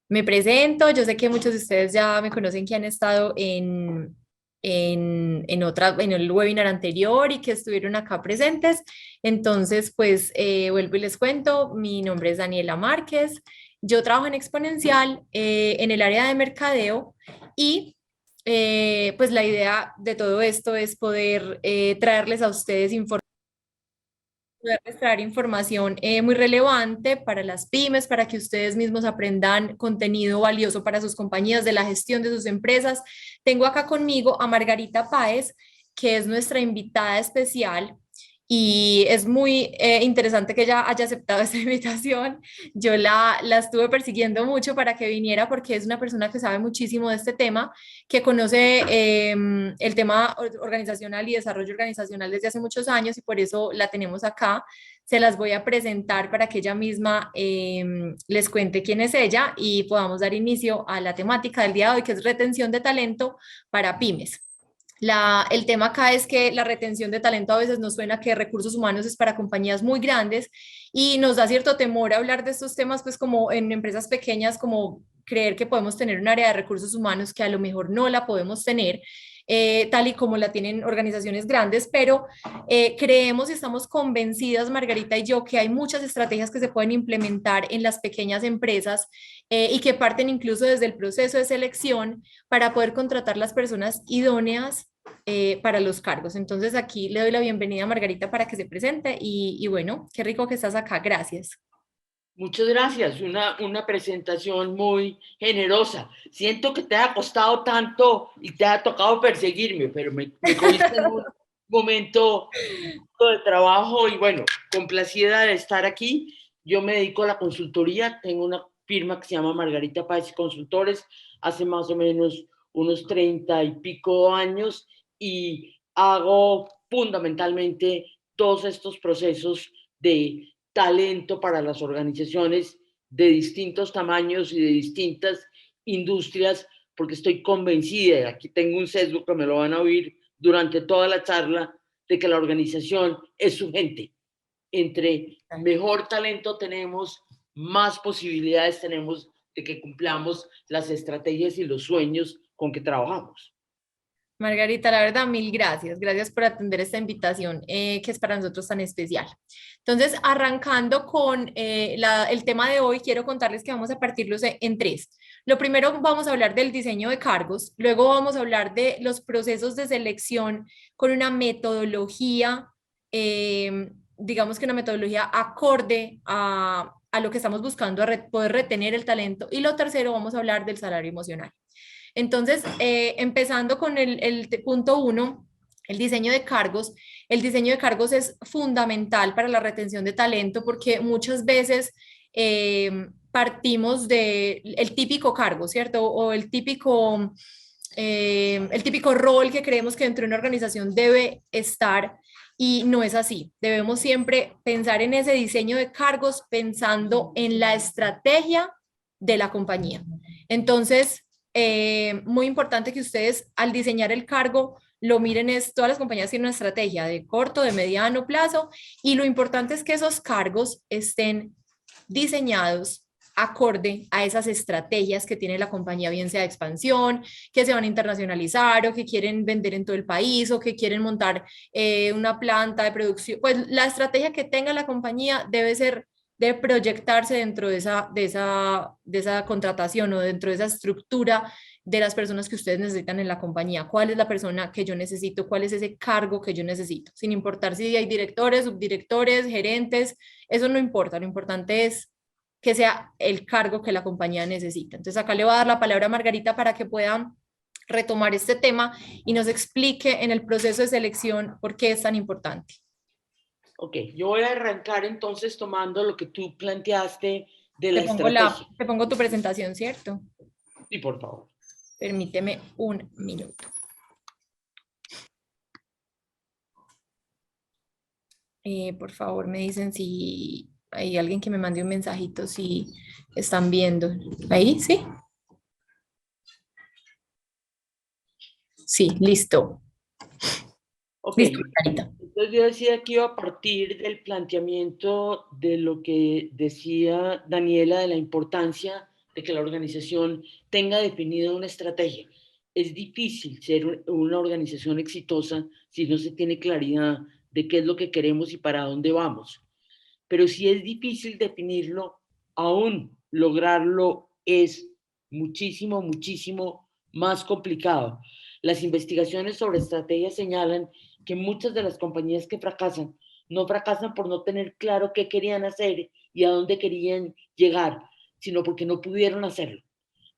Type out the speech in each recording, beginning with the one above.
Me presento, yo sé que muchos de ustedes ya me conocen que han estado en el webinar anterior y que estuvieron acá presentes. Entonces, pues vuelvo y les cuento, mi nombre es Daniela Márquez, yo trabajo en Exponencial en el área de mercadeo y pues la idea de todo esto es poder traerles a ustedes poderles traer información muy relevante para las pymes, para que ustedes mismos aprendan contenido valioso para sus compañías, de la gestión de sus empresas. Tengo acá conmigo a Margarita Páez, que es nuestra invitada especial. Y es muy interesante que ella haya aceptado esta invitación. Yo la estuve persiguiendo mucho para que viniera porque es una persona que sabe muchísimo de este tema, que conoce el tema organizacional y desarrollo organizacional desde hace muchos años y por eso la tenemos acá. Se las voy a presentar para que ella misma les cuente quién es ella y podamos dar inicio a la temática del día de hoy, que es retención de talento para pymes. El tema acá es que la retención de talento a veces nos suena que recursos humanos es para compañías muy grandes y nos da cierto temor hablar de estos temas, pues como en empresas pequeñas, como creer que podemos tener un área de recursos humanos que a lo mejor no la podemos tener. Tal y como la tienen organizaciones grandes, pero creemos y estamos convencidas, Margarita y yo, que hay muchas estrategias que se pueden implementar en las pequeñas empresas y que parten incluso desde el proceso de selección para poder contratar las personas idóneas para los cargos. Entonces aquí le doy la bienvenida a Margarita para que se presente y bueno, qué rico que estás acá, gracias. Muchas gracias, una presentación muy generosa. Siento que te ha costado tanto y te ha tocado perseguirme, pero me cogiste en un momento de trabajo y bueno, complacida de estar aquí. Yo me dedico a la consultoría, tengo una firma que se llama Margarita Páez Consultores, hace más o menos unos 30 y pico años y hago fundamentalmente todos estos procesos de talento para las organizaciones de distintos tamaños y de distintas industrias, porque estoy convencida, aquí tengo un sesgo que me lo van a oír durante toda la charla, de que la organización es su gente. Entre mejor talento tenemos, más posibilidades tenemos de que cumplamos las estrategias y los sueños con que trabajamos. Margarita, la verdad, mil gracias. Gracias por atender esta invitación que es para nosotros tan especial. Entonces, arrancando con el tema de hoy, quiero contarles que vamos a partirlos en tres. Lo primero, vamos a hablar del diseño de cargos. Luego vamos a hablar de los procesos de selección con una metodología, digamos que una metodología acorde a lo que estamos buscando, poder retener el talento. Y lo tercero, vamos a hablar del salario emocional. Entonces, empezando con el punto uno, el diseño de cargos. El diseño de cargos es fundamental para la retención de talento porque muchas veces partimos de el típico cargo, ¿cierto? O el típico rol que creemos que dentro de una organización debe estar y no es así. Debemos siempre pensar en ese diseño de cargos pensando en la estrategia de la compañía. Entonces, muy importante que ustedes al diseñar el cargo lo miren, es todas las compañías tienen una estrategia de corto, de mediano plazo y lo importante es que esos cargos estén diseñados acorde a esas estrategias que tiene la compañía, bien sea de expansión, que se van a internacionalizar o que quieren vender en todo el país o que quieren montar una planta de producción. Pues la estrategia que tenga la compañía debe ser de proyectarse dentro de esa contratación o dentro de esa estructura de las personas que ustedes necesitan en la compañía. ¿Cuál es la persona que yo necesito? ¿Cuál es ese cargo que yo necesito? Sin importar si hay directores, subdirectores, gerentes, eso no importa. Lo importante es que sea el cargo que la compañía necesita. Entonces acá le voy a dar la palabra a Margarita para que puedan retomar este tema y nos explique en el proceso de selección por qué es tan importante. Ok, yo voy a arrancar entonces tomando lo que tú planteaste de Te la pongo la, estrategia. te pongo tu presentación, ¿cierto? Y por favor. Permíteme un minuto. Por favor, me dicen si hay alguien que me mande un mensajito si están viendo. ¿Ahí? ¿Sí? Sí, listo. Ok, Listo, Margarita. entonces yo decía que iba a partir del planteamiento de lo que decía Daniela de la importancia de que la organización tenga definida una estrategia. Es difícil ser una organización exitosa si no se tiene claridad de qué es lo que queremos y para dónde vamos. Pero si es difícil definirlo, aún lograrlo es muchísimo, muchísimo más complicado. Las investigaciones sobre estrategias señalan que muchas de las compañías que fracasan no fracasan por no tener claro qué querían hacer y a dónde querían llegar, sino porque no pudieron hacerlo,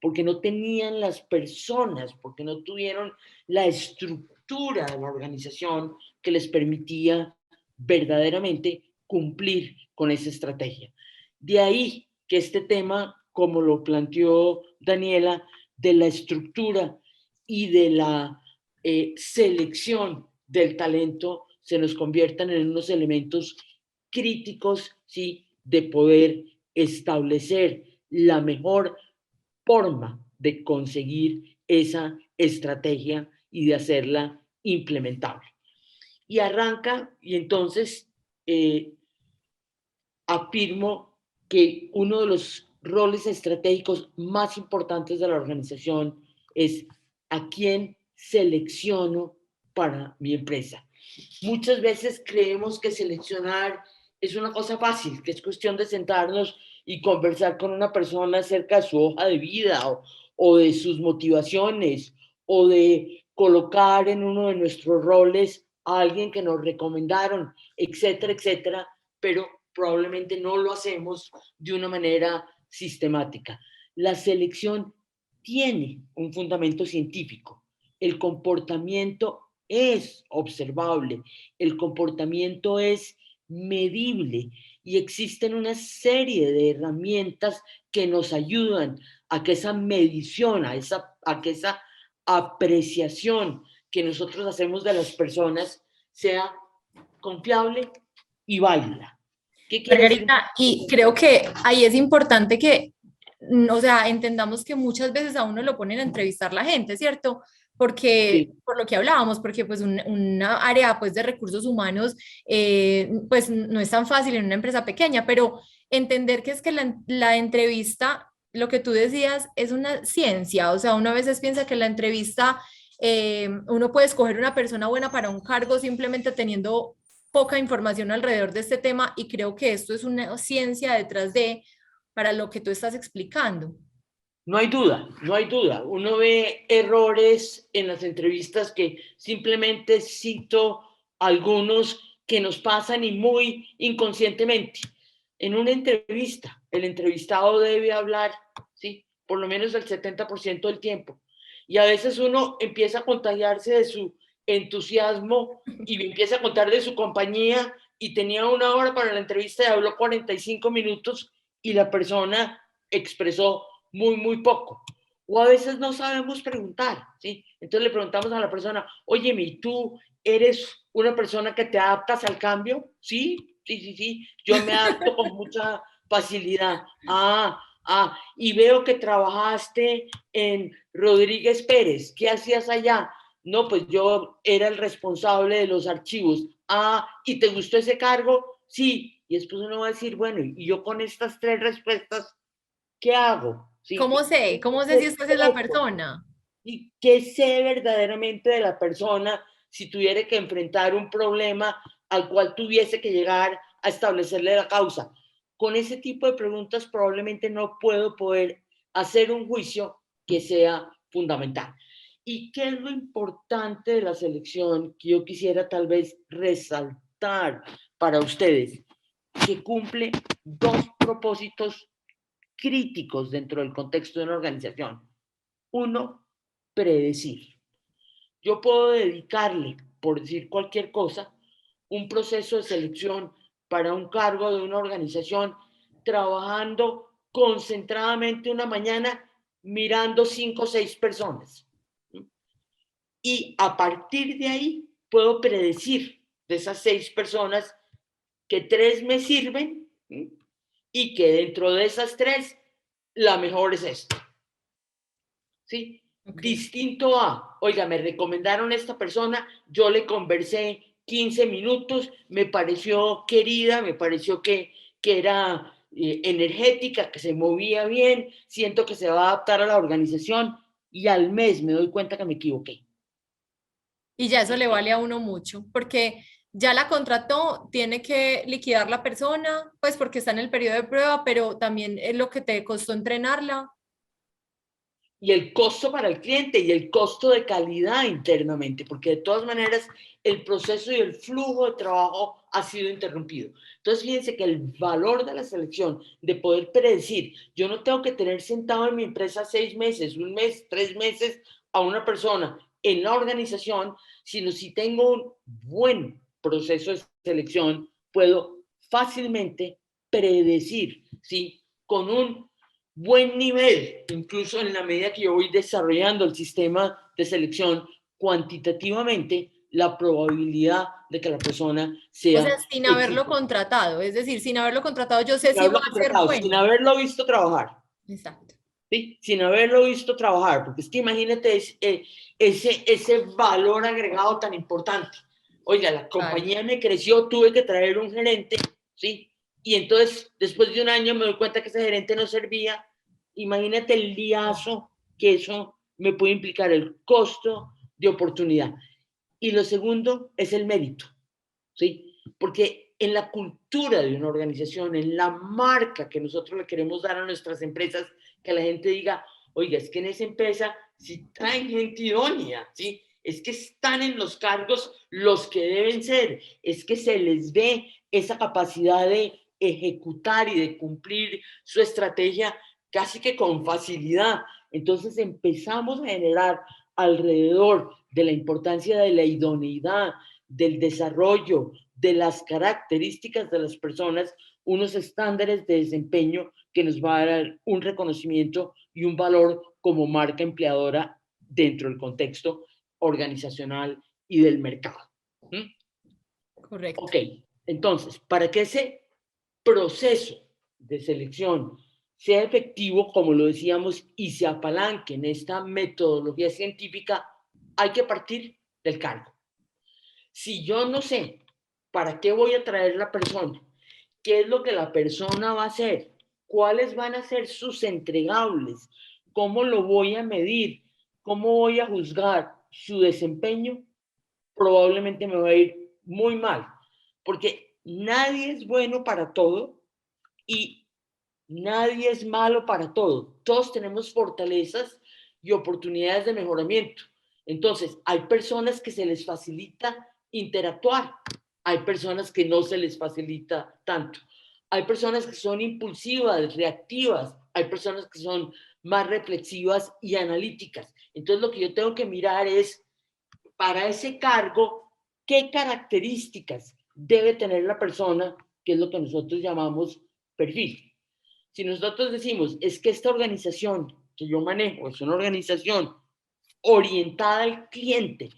porque no tenían las personas, porque no tuvieron la estructura de la organización que les permitía verdaderamente cumplir con esa estrategia. De ahí que este tema, como lo planteó Daniela, de la estructura y de la selección del talento se nos conviertan en unos elementos críticos, ¿sí?, de poder establecer la mejor forma de conseguir esa estrategia y de hacerla implementable. Y arranca, y entonces afirmo que uno de los roles estratégicos más importantes de la organización es a quién selecciono para mi empresa. Muchas veces creemos que seleccionar es una cosa fácil, que es cuestión de sentarnos y conversar con una persona acerca de su hoja de vida o de sus motivaciones o de colocar en uno de nuestros roles a alguien que nos recomendaron, etcétera, etcétera, pero probablemente no lo hacemos de una manera sistemática. La selección tiene un fundamento científico. El comportamiento es observable, el comportamiento es medible y existen una serie de herramientas que nos ayudan a que esa medición, a que esa apreciación que nosotros hacemos de las personas sea confiable y válida. ¿Qué quiere decir? Margarita, y creo que ahí es importante que, o sea, entendamos que muchas veces a uno lo ponen a entrevistar la gente, ¿cierto? Porque, Sí, por lo que hablábamos, porque pues una área pues de recursos humanos pues no es tan fácil en una empresa pequeña, pero entender que es que la entrevista, lo que tú decías, es una ciencia, o sea, uno a veces piensa que la entrevista, uno puede escoger una persona buena para un cargo simplemente teniendo poca información alrededor de este tema y creo que esto es una ciencia detrás de, para lo que tú estás explicando. no hay duda, no hay duda. Uno ve errores en las entrevistas que simplemente cito algunos que nos pasan y muy inconscientemente. En una entrevista, el entrevistado debe hablar, ¿sí?, por lo menos el 70% del tiempo. Y a veces uno empieza a contagiarse de su entusiasmo y empieza a contar de su compañía y tenía 1 hora para la entrevista y habló 45 minutos y la persona expresó muy, muy poco. O a veces no sabemos preguntar, ¿sí? Entonces le preguntamos a la persona, oye, ¿y tú eres una persona que te adaptas al cambio? Sí, sí, sí, sí, yo me adapto con mucha facilidad. Y veo que trabajaste en Rodríguez Pérez. ¿Qué hacías allá? No, pues yo era el responsable de los archivos. ¿Y te gustó ese cargo? Sí. Y después uno va a decir, bueno, y yo con estas 3 respuestas, ¿qué hago? ¿Cómo ¿Sí? sé? ¿Cómo sé si esta es la persona? ¿Y qué sé verdaderamente de la persona si tuviera que enfrentar un problema al cual tuviese que llegar a establecerle la causa? Con ese tipo de preguntas probablemente no puedo poder hacer un juicio que sea fundamental. ¿Y qué es lo importante de la selección que yo quisiera tal vez resaltar para ustedes? Que cumple dos propósitos críticos dentro del contexto de una organización. Uno, predecir. Yo puedo dedicarle, por decir cualquier cosa, un proceso de selección para un cargo de una organización, trabajando concentradamente una mañana, mirando 5 o 6 personas. Y a partir de ahí puedo predecir de esas 6 personas que 3 me sirven y que dentro de esas 3 la mejor es esta. ¿Sí? Okay. Distinto a, oiga, me recomendaron esta persona, yo le conversé 15 minutos, me pareció querida, me pareció que era energética, que se movía bien, siento que se va a adaptar a la organización y al mes me doy cuenta que me equivoqué. Y ya eso le vale a uno mucho, porque ya la contrató, tiene que liquidar la persona, pues porque está en el periodo de prueba, pero también es lo que te costó entrenarla. Y el costo para el cliente y el costo de calidad internamente, porque de todas maneras el proceso y el flujo de trabajo ha sido interrumpido. Entonces, fíjense que el valor de la selección, de poder predecir, yo no tengo que tener sentado en mi empresa 6 meses, un mes, 3 meses a una persona en la organización, sino si tengo un buen proceso de selección, puedo fácilmente predecir, ¿sí? Con un buen nivel, incluso en la medida que yo voy desarrollando el sistema de selección cuantitativamente, la probabilidad de que la persona O sea, sea sin haberlo exitosa. contratado, es decir, sin haberlo contratado, yo sé Sin si va haberlo a ser contratado, sin bueno. haberlo visto trabajar, Exacto. ¿sí? Sin haberlo visto trabajar, porque es que imagínate ese valor agregado tan importante. Oiga, la Claro. compañía me creció, tuve que traer un gerente, ¿sí? Y entonces, después de un año me doy cuenta que ese gerente no servía. Imagínate el liazo que eso me puede implicar, el costo de oportunidad. Y lo segundo es el mérito, ¿sí? Porque en la cultura de una organización, en la marca que nosotros le queremos dar a nuestras empresas, que la gente diga, oiga, es que en esa empresa si traen gente idónea, ¿sí? Es que están en los cargos los que deben ser, es que se les ve esa capacidad de ejecutar y de cumplir su estrategia casi que con facilidad. Entonces empezamos a generar alrededor de la importancia de la idoneidad, del desarrollo, de las características de las personas, unos estándares de desempeño que nos va a dar un reconocimiento y un valor como marca empleadora dentro del contexto organizacional y del mercado. ¿Mm? Correcto. Ok, entonces, para que ese proceso de selección sea efectivo, como lo decíamos, y se apalanque en esta metodología científica, hay que partir del cargo. Si yo no sé para qué voy a traer la persona, qué es lo que la persona va a hacer, cuáles van a ser sus entregables, cómo lo voy a medir, cómo voy a juzgar su desempeño, probablemente me va a ir muy mal, porque nadie es bueno para todo y nadie es malo para todo. Todos tenemos fortalezas y oportunidades de mejoramiento. Entonces, hay personas que se les facilita interactuar, hay personas que no se les facilita tanto. Hay personas que son impulsivas, reactivas, hay personas que son más reflexivas y analíticas. Entonces, lo que yo tengo que mirar es, para ese cargo, qué características debe tener la persona, que es lo que nosotros llamamos perfil. Si nosotros decimos, es que esta organización que yo manejo es una organización orientada al cliente,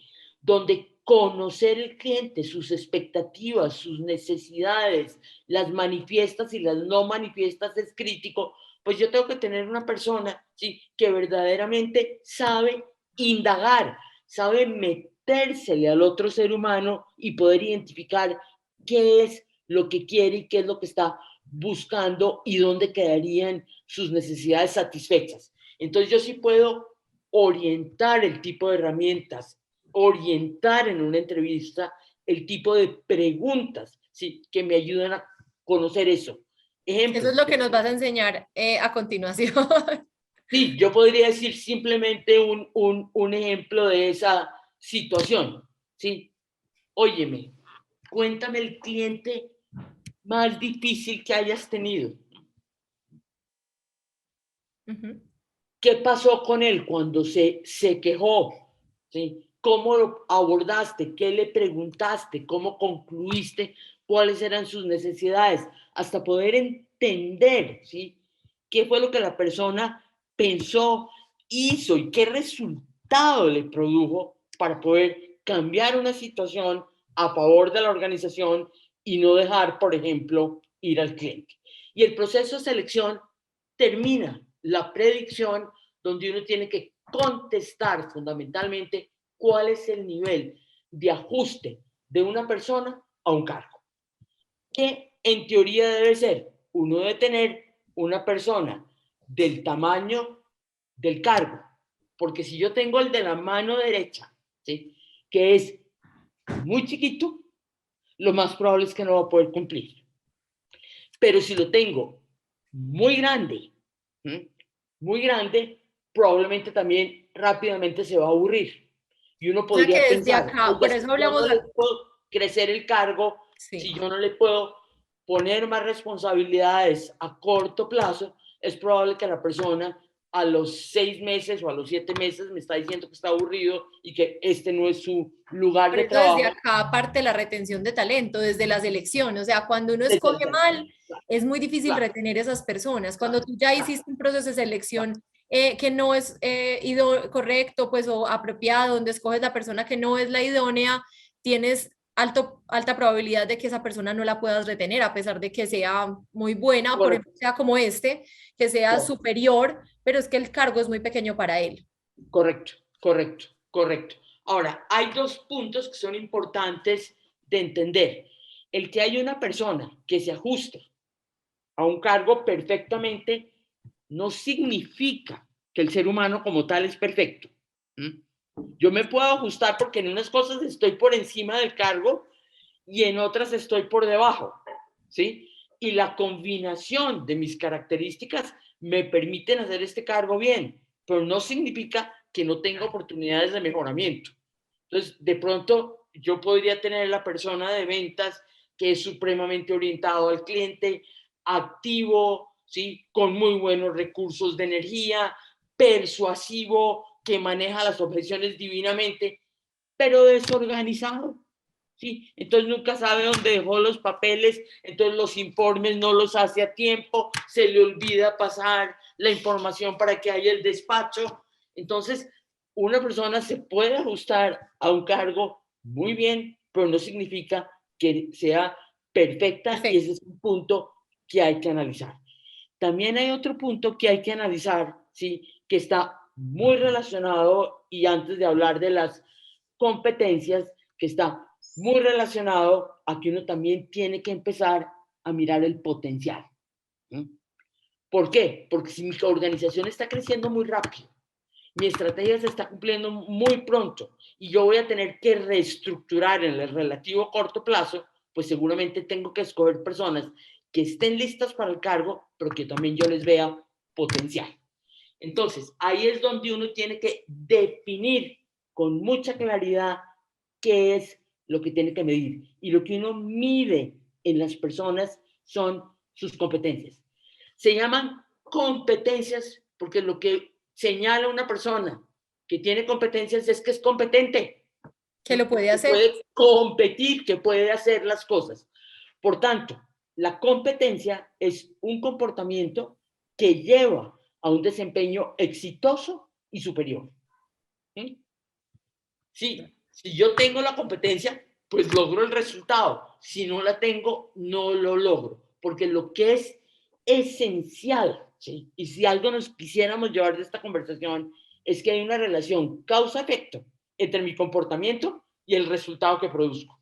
donde conocer el cliente, sus expectativas, sus necesidades, las manifiestas y las no manifiestas es crítico, pues yo tengo que tener una persona, ¿sí?, que verdaderamente sabe indagar, sabe metérsele al otro ser humano y poder identificar qué es lo que quiere y qué es lo que está buscando y dónde quedarían sus necesidades satisfechas. Entonces yo sí puedo orientar el tipo de herramientas, orientar en una entrevista el tipo de preguntas, ¿sí?, que me ayudan a conocer eso. Eso Ejemplo, es lo que nos vas a enseñar a continuación. sí, yo podría decir simplemente un ejemplo de esa situación, ¿sí? Óyeme, cuéntame el cliente más difícil que hayas tenido. Ujú. ¿Qué pasó con él cuando se quejó? ¿Sí? ¿Cómo lo abordaste? ¿Qué le preguntaste? ¿Cómo concluiste cuáles eran sus necesidades? Hasta poder entender, ¿sí?, qué fue lo que la persona pensó, hizo y qué resultado le produjo para poder cambiar una situación a favor de la organización y no dejar, por ejemplo, ir al cliente. Y el proceso de selección termina la predicción, donde uno tiene que contestar fundamentalmente cuál es el nivel de ajuste de una persona a un cargo, que en teoría debe ser uno debe tener una persona del tamaño del cargo, porque si yo tengo el de la mano derecha, ¿sí?, que es muy chiquito, lo más probable es que no va a poder cumplir. Pero si lo tengo muy grande, muy grande, probablemente también rápidamente se va a aburrir. Y uno O sea podría que desde pensar, acá, oiga, por si eso yo hablamos, no le puedo crecer el cargo, si sí. yo no le puedo poner más responsabilidades a corto plazo, es probable que la persona a los 6 meses o a los 7 meses me está diciendo que está aburrido y que este no es su lugar Por de eso desde trabajo. acá parte la retención de talento, desde la selección. O sea, cuando uno escoge mal, es muy difícil Claro, retener esas personas. Cuando claro, tú ya claro, hiciste un proceso de claro. selección que no es correcto, pues, o apropiado, donde escoges la persona que no es la idónea, tienes alta probabilidad de que esa persona no la puedas retener, a pesar de que sea muy buena, por ejemplo, Correcto, sea como este, que sea correcto. superior, pero es que el cargo es muy pequeño para él. Correcto, correcto, correcto. Ahora, hay dos puntos que son importantes de entender. El que hay una persona que se ajusta a un cargo perfectamente no significa que el ser humano como tal es perfecto. ¿Mm? Yo me puedo ajustar porque en unas cosas estoy por encima del cargo y en otras estoy por debajo, ¿sí? Y la combinación de mis características me permiten hacer este cargo bien, pero no significa que no tenga oportunidades de mejoramiento. Entonces, de pronto, yo podría tener la persona de ventas que es supremamente orientado al cliente, activo, ¿sí?, con muy buenos recursos de energía, persuasivo, que maneja las objeciones divinamente, pero desorganizado. ¿Sí? Entonces nunca sabe dónde dejó los papeles, entonces los informes no los hace a tiempo, se le olvida pasar la información para que haya el despacho. Entonces, una persona se puede ajustar a un cargo muy bien, pero no significa que sea perfecta y ese Perfecto. es un punto que hay que analizar. También hay otro punto que hay que analizar, ¿sí?, que está muy relacionado, y antes de hablar de las competencias, que está muy relacionado a que uno también tiene que empezar a mirar el potencial. ¿Sí? ¿Por qué? Porque si mi organización está creciendo muy rápido, mi estrategia se está cumpliendo muy pronto y yo voy a tener que reestructurar en el relativo corto plazo, pues seguramente tengo que escoger personas que estén listas para el cargo, pero que también yo les vea potencial. Entonces, ahí es donde uno tiene que definir con mucha claridad qué es lo que tiene que medir. Y lo que uno mide en las personas son sus competencias. Se llaman competencias porque lo que señala una persona que tiene competencias es que es competente, Que lo puede que hacer. puede competir, que puede hacer las cosas. Por tanto, la competencia es un comportamiento que lleva a un desempeño exitoso y superior. ¿Sí? Si yo tengo la competencia, pues logro el resultado. Si no la tengo, no lo logro. Porque lo que es esencial, ¿sí?, y si algo nos quisiéramos llevar de esta conversación, es que hay una relación causa-efecto entre mi comportamiento y el resultado que produzco.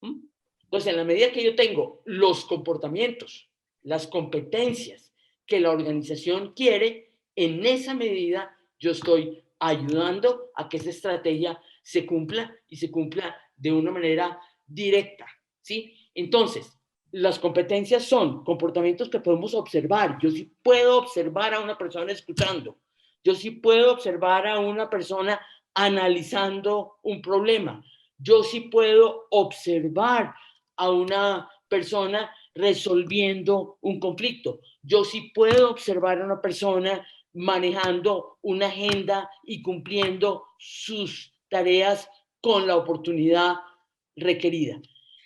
¿Mm? Entonces, en la medida que yo tengo los comportamientos, las competencias que la organización quiere, en esa medida yo estoy ayudando a que esa estrategia se cumpla y se cumpla de una manera directa, ¿sí? Entonces, las competencias son comportamientos que podemos observar. Yo sí puedo observar a una persona escuchando. Yo sí puedo observar a una persona analizando un problema. Yo sí puedo observar a una persona resolviendo un conflicto. Yo sí puedo observar a una persona manejando una agenda y cumpliendo sus tareas con la oportunidad requerida.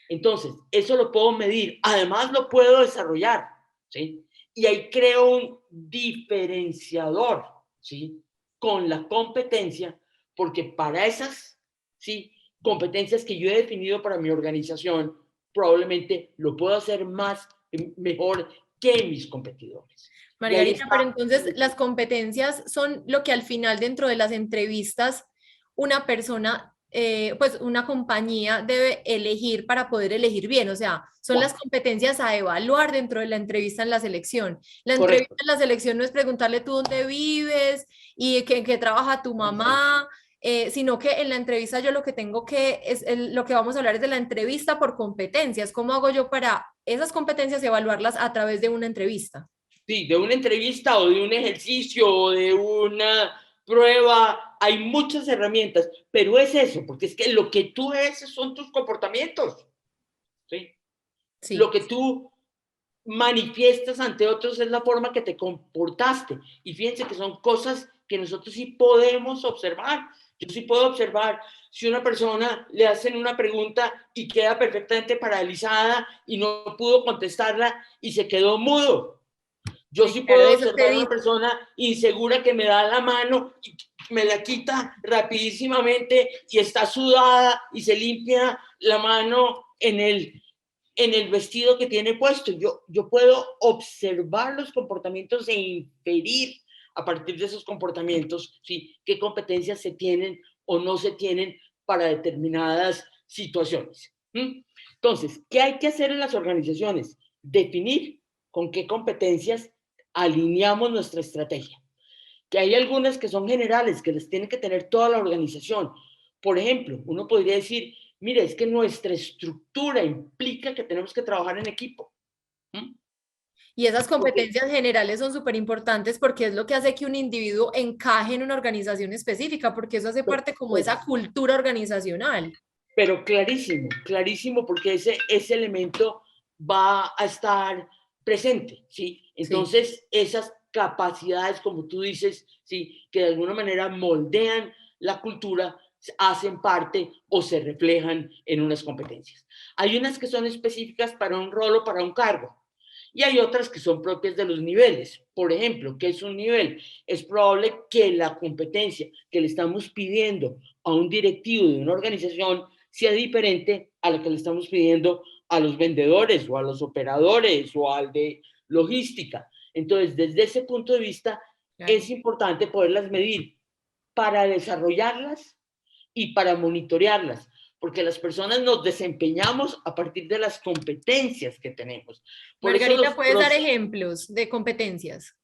Entonces, eso lo puedo medir. Además, lo puedo desarrollar, ¿sí? Y ahí creo un diferenciador, ¿sí?, con la competencia, porque para esas, ¿sí?, competencias que yo he definido para mi organización, probablemente lo puedo hacer más, mejor que mis competidores. Y ahí Margarita, pero está. entonces las competencias son lo que al final dentro de las entrevistas una persona pues una compañía debe elegir para poder elegir bien, o sea, son las Ya, competencias a evaluar dentro de la entrevista en la selección. La entrevista correcto. en la selección no es preguntarle tú dónde vives y en qué trabaja tu mamá, sino que en la entrevista yo lo que tengo que, lo que vamos a hablar es de la entrevista por competencias. ¿Cómo hago yo para esas competencias evaluarlas a través de una entrevista? Sí, de una entrevista o de un ejercicio o de una prueba, hay muchas herramientas, pero es eso, porque es que lo que tú eres son tus comportamientos, ¿sí? Lo Sí, que tú manifiestas ante otros es la forma que te comportaste. Y fíjense que son cosas que nosotros sí podemos observar. Yo sí puedo observar si una persona le hacen una pregunta y queda perfectamente paralizada y no pudo contestarla y se quedó mudo. Yo sí, sí claro, puedo eso te observar a dice. una persona insegura que me da la mano y me la quita rapidísimamente y está sudada y se limpia la mano en el vestido que tiene puesto. Yo puedo observar los comportamientos e inferir a partir de esos comportamientos, ¿sí? Qué competencias se tienen o no se tienen para determinadas situaciones. Entonces, ¿qué hay que hacer en las organizaciones? Definir con qué competencias alineamos nuestra estrategia. Que hay algunas que son generales, que las tiene que tener toda la organización. Por ejemplo, uno podría decir, mire, es que nuestra estructura implica que tenemos que trabajar en equipo. ¿Mm? Y esas Porque, competencias generales son súper importantes porque es lo que hace que un individuo encaje en una organización específica, porque eso hace parte como de pues, esa cultura organizacional. pero clarísimo, clarísimo, porque ese elemento va a estar presente, ¿sí? Sí. Entonces, esas capacidades, como tú dices, ¿sí? Que de alguna manera moldean la cultura, hacen parte o se reflejan en unas competencias. Hay unas que son específicas para un rol o para un cargo, y hay otras que son propias de los niveles. Por ejemplo, ¿qué es un nivel? Es probable que la competencia que le estamos pidiendo a un directivo de una organización sea diferente a la que le estamos pidiendo a los vendedores o a los operadores o al de logística. Entonces, desde ese punto de vista, Claro. es importante poderlas medir para desarrollarlas y para monitorearlas, porque las personas nos desempeñamos a partir de las competencias que tenemos. Por eso Margarita, ¿puedes dar ejemplos de competencias?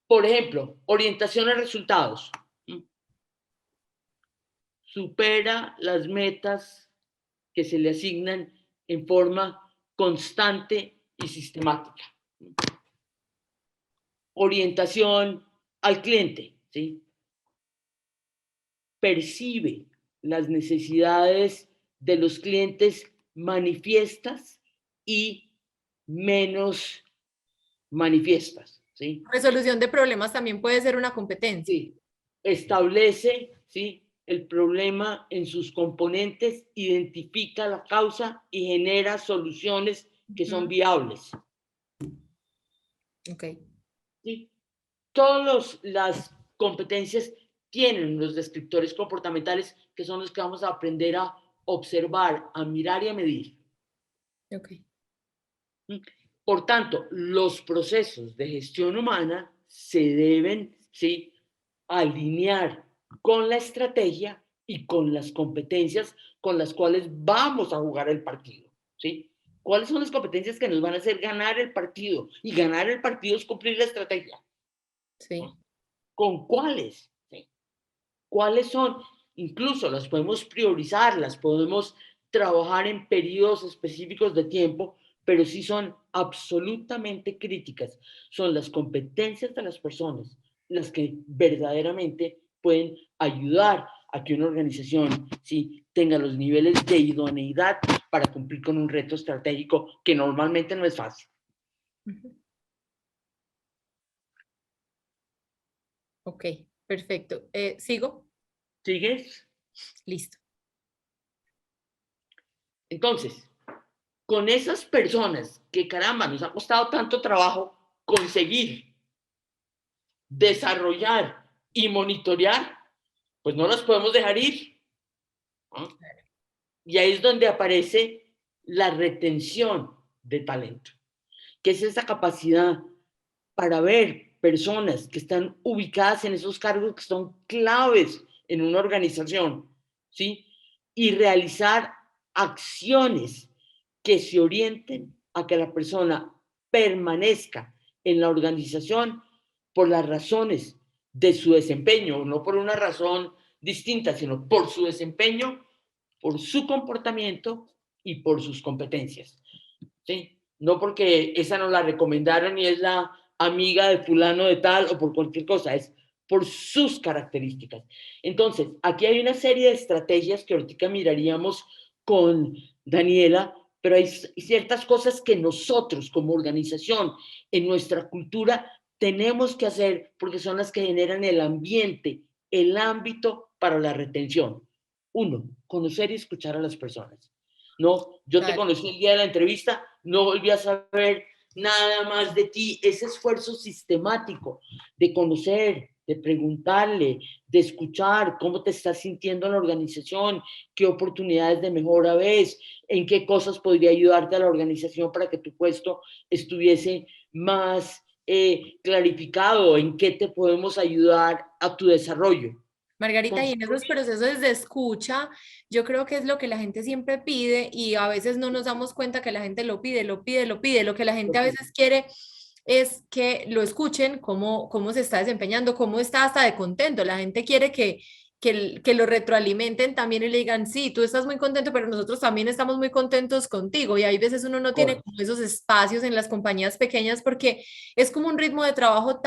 por ejemplo, orientación a resultados. Supera las metas que se le asignan en forma constante y sistemática. Orientación al cliente, ¿sí? Percibe las necesidades de los clientes manifiestas y menos manifiestas, ¿sí? Resolución de problemas también puede ser una competencia. Sí. Establece, ¿sí? El problema en sus componentes, identifica la causa y genera soluciones que son Ujú. viables. Ok. ¿Sí? Todas las competencias tienen los descriptores comportamentales que son los que vamos a aprender a observar, a mirar y a medir. Ok. Por tanto, los procesos de gestión humana se deben, ¿sí? Alinear con la estrategia y con las competencias con las cuales vamos a jugar el partido, ¿sí? ¿Cuáles son las competencias que nos van a hacer ganar el partido? Y ganar el partido es cumplir la estrategia. Sí. ¿Con cuáles? ¿Sí? ¿Cuáles son? Incluso las podemos priorizar, las podemos trabajar en periodos específicos de tiempo, pero sí son absolutamente críticas. Son las competencias de las personas las que verdaderamente pueden ayudar a que una organización sí tenga los niveles de idoneidad para cumplir con un reto estratégico que normalmente no es fácil. Ujú. Ok, perfecto. ¿Sigo? ¿Sigues? Listo. Entonces, con esas personas que caramba, nos ha costado tanto trabajo conseguir, desarrollar y monitorear, pues no las podemos dejar ir, ¿no? Y ahí es donde aparece la retención de talento, que es esa capacidad para ver personas que están ubicadas en esos cargos que son claves en una organización, ¿sí? Y realizar acciones que se orienten a que la persona permanezca en la organización por las razones de su desempeño, no por una razón distinta, sino por su desempeño, por su comportamiento y por sus competencias, ¿sí? No porque esa nos la recomendaron y es la amiga de fulano de tal o por cualquier cosa, es por sus características. Entonces, aquí hay una serie de estrategias que ahorita miraríamos con Daniela, pero hay ciertas cosas que nosotros como organización en nuestra cultura tenemos que hacer porque son las que generan el ambiente, el ámbito para la retención. Uno, conocer y escuchar a las personas. No, yo te Claro. conocí el día de la entrevista, no volví a saber nada más de ti. Ese esfuerzo sistemático de conocer, de preguntarle, de escuchar cómo te estás sintiendo en la organización, qué oportunidades de mejora ves, en qué cosas podría ayudarte a la organización para que tu puesto estuviese más clarificado, en qué te podemos ayudar a tu desarrollo. Margarita, y en esos Construir. procesos de escucha, yo creo que es lo que la gente siempre pide y a veces no nos damos cuenta que la gente lo pide, lo pide, lo pide. Lo que la gente a veces quiere es que lo escuchen, cómo se está desempeñando, cómo está hasta de contento. La gente quiere que lo retroalimenten también y le digan, sí, tú estás muy contento, pero nosotros también estamos muy contentos contigo. Y hay veces uno no tiene como esos espacios en las compañías pequeñas porque es como un ritmo de trabajo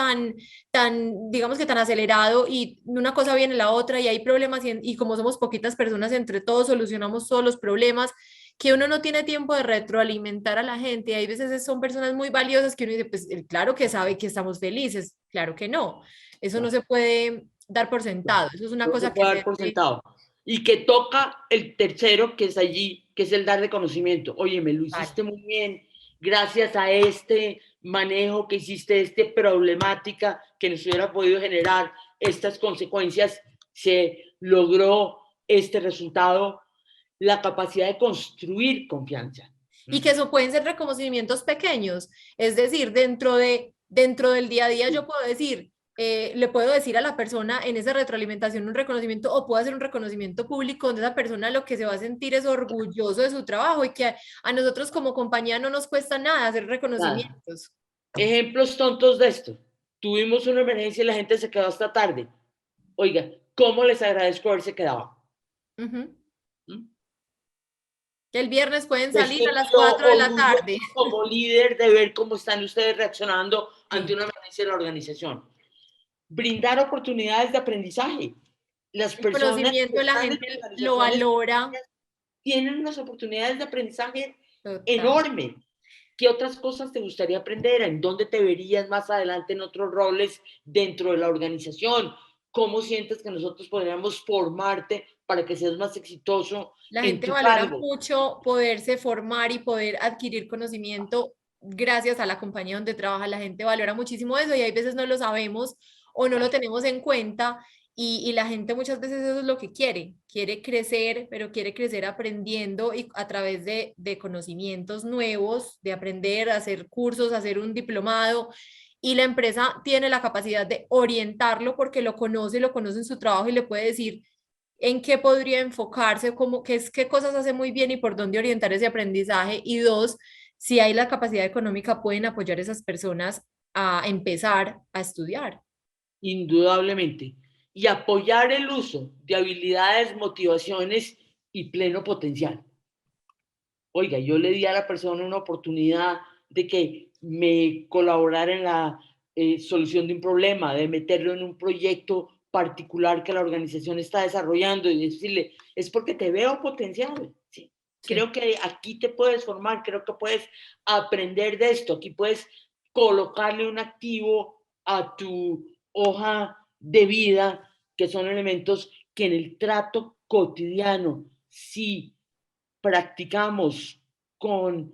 digamos que tan acelerado y una cosa viene la otra y hay problemas y como somos poquitas personas, entre todos solucionamos todos los problemas, que uno no tiene tiempo de retroalimentar a la gente. Y hay veces son personas muy valiosas que uno dice, pues claro que sabe que estamos felices, claro que no. Eso no se puede dar por sentado, eso es una No se cosa que puede se dar por debe. sentado. Y que toca el tercero, que es allí, que es el dar reconocimiento. Oye, me lo hiciste muy bien, gracias a este manejo que hiciste, esta problemática que nos hubiera podido generar estas consecuencias, se logró este resultado, la capacidad de construir confianza. Y que eso pueden ser reconocimientos pequeños, es decir, dentro del día a día yo puedo decir, le puedo decir a la persona en esa retroalimentación un reconocimiento o puedo hacer un reconocimiento público donde esa persona lo que se va a sentir es orgulloso de su trabajo y que a nosotros como compañía no nos cuesta nada hacer Nada. reconocimientos. Ejemplos tontos de esto. Tuvimos una emergencia y la gente se quedó hasta tarde. Oiga, ¿cómo les agradezco haberse quedado? Ujú. ¿Mm? Que el viernes pueden Me salir a las siento 4 de la tarde. orgulloso como líder de ver cómo están ustedes reaccionando ante Sí. una emergencia de la organización. Brindar oportunidades de aprendizaje. Las El personas que conocimiento la están en gente lo organizaciones valora. tienen unas oportunidades de aprendizaje Total. enormes. ¿Qué otras cosas te gustaría aprender? ¿En dónde te verías más adelante en otros roles dentro de la organización? ¿Cómo sientes que nosotros podríamos formarte para que seas más exitoso La en gente tu valora cargo? mucho poderse formar y poder adquirir conocimiento gracias a la compañía donde trabaja. La gente valora muchísimo eso y hay veces no lo sabemos o no lo tenemos en cuenta y la gente muchas veces eso es lo que quiere crecer, pero quiere crecer aprendiendo y a través de conocimientos nuevos, de aprender, hacer cursos, hacer un diplomado. Y la empresa tiene la capacidad de orientarlo porque lo conoce en su trabajo y le puede decir en qué podría enfocarse, qué cosas hace muy bien y por dónde orientar ese aprendizaje. Y dos, si hay la capacidad económica, pueden apoyar a esas personas a empezar a estudiar. Indudablemente. Y apoyar el uso de habilidades, motivaciones y pleno potencial. Oiga, yo le di a la persona una oportunidad de que me colaborara en la solución de un problema, de meterlo en un proyecto particular que la organización está desarrollando y decirle, es porque te veo potencial. ¿Sí? Sí. Creo que aquí te puedes formar, creo que puedes aprender de esto, aquí puedes colocarle un activo a tu hoja de vida, que son elementos que en el trato cotidiano, si practicamos con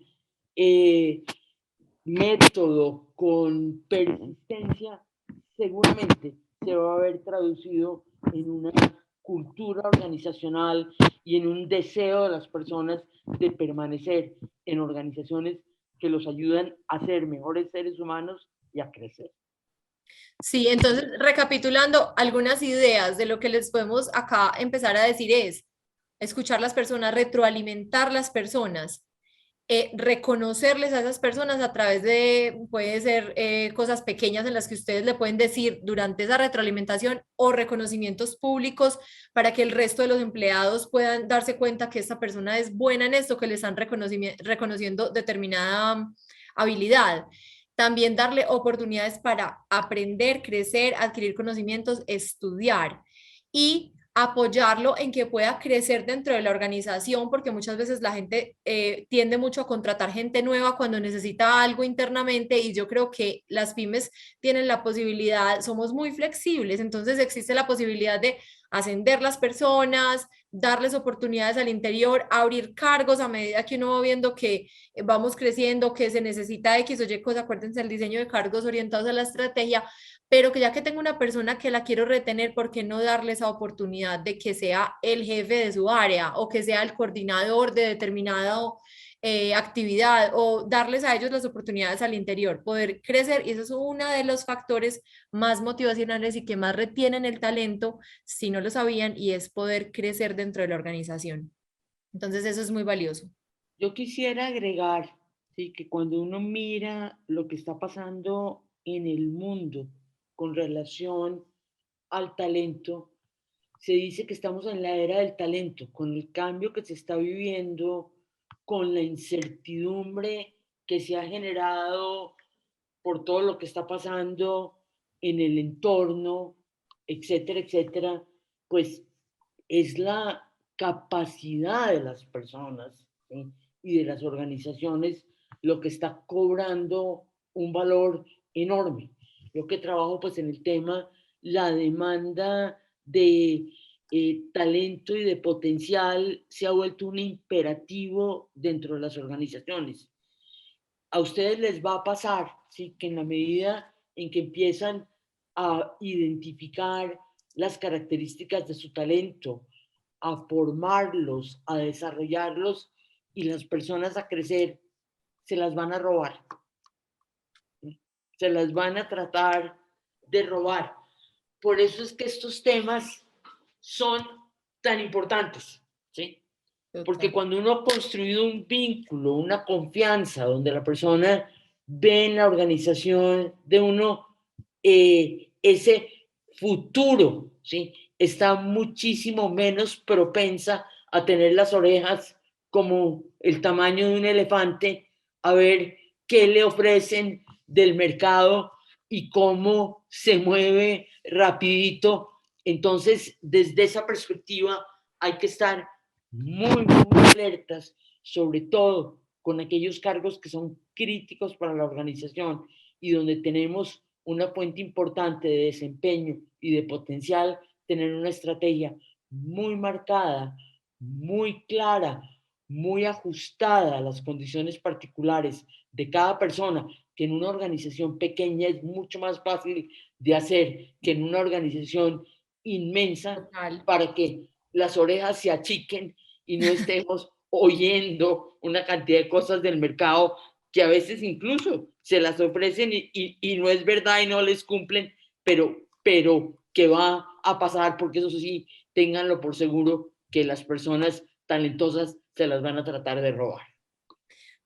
método, con persistencia, seguramente se va a ver traducido en una cultura organizacional y en un deseo de las personas de permanecer en organizaciones que los ayudan a ser mejores seres humanos y a crecer. Sí, entonces recapitulando algunas ideas de lo que les podemos acá empezar a decir es, escuchar las personas, retroalimentar las personas, reconocerles a esas personas a través de, puede ser cosas pequeñas en las que ustedes le pueden decir durante esa retroalimentación o reconocimientos públicos para que el resto de los empleados puedan darse cuenta que esta persona es buena en esto, que le están reconociendo determinada habilidad. También darle oportunidades para aprender, crecer, adquirir conocimientos, estudiar y apoyarlo en que pueda crecer dentro de la organización, porque muchas veces la gente tiende mucho a contratar gente nueva cuando necesita algo internamente y yo creo que las pymes tienen la posibilidad, somos muy flexibles, entonces existe la posibilidad de ascender las personas, darles oportunidades al interior, abrir cargos a medida que uno va viendo que vamos creciendo, que se necesita X o Y cosa, acuérdense el diseño de cargos orientados a la estrategia, pero que ya que tengo una persona que la quiero retener, ¿por qué no darle esa oportunidad de que sea el jefe de su área o que sea el coordinador de determinada actividad o darles a ellos las oportunidades al interior, poder crecer? Y eso es uno de los factores más motivacionales y que más retienen el talento, si no lo sabían, y es poder crecer dentro de la organización. Entonces eso es muy valioso. Yo quisiera agregar, sí, que cuando uno mira lo que está pasando en el mundo con relación al talento, se dice que estamos en la era del talento, con el cambio que se está viviendo, con la incertidumbre que se ha generado por todo lo que está pasando en el entorno, etcétera, etcétera, pues es la capacidad de las personas, ¿sí? Y de las organizaciones lo que está cobrando un valor enorme. Yo que trabajo pues en el tema, la demanda de talento y de potencial se ha vuelto un imperativo dentro de las organizaciones. A ustedes les va a pasar, ¿sí? Que en la medida en que empiezan a identificar las características de su talento, a formarlos, a desarrollarlos y las personas a crecer, se las van a robar, ¿sí? Se las van a tratar de robar. Por eso es que estos temas son tan importantes, ¿sí? Porque Total. cuando uno ha construido un vínculo, una confianza, donde la persona ve en la organización de uno ese futuro, ¿sí? Está muchísimo menos propensa a tener las orejas como el tamaño de un elefante, a ver qué le ofrecen del mercado y cómo se mueve rapidito. Entonces, desde esa perspectiva, hay que estar muy alertas, sobre todo con aquellos cargos que son críticos para la organización y donde tenemos una fuente importante de desempeño y de potencial, tener una estrategia muy marcada, muy clara, muy ajustada a las condiciones particulares de cada persona, que en una organización pequeña es mucho más fácil de hacer que en una organización inmensa, Total. para que las orejas se achiquen y no estemos oyendo una cantidad de cosas del mercado que a veces incluso se las ofrecen y no es verdad y no les cumplen, pero que va a pasar, porque eso sí, ténganlo por seguro que las personas talentosas se las van a tratar de robar.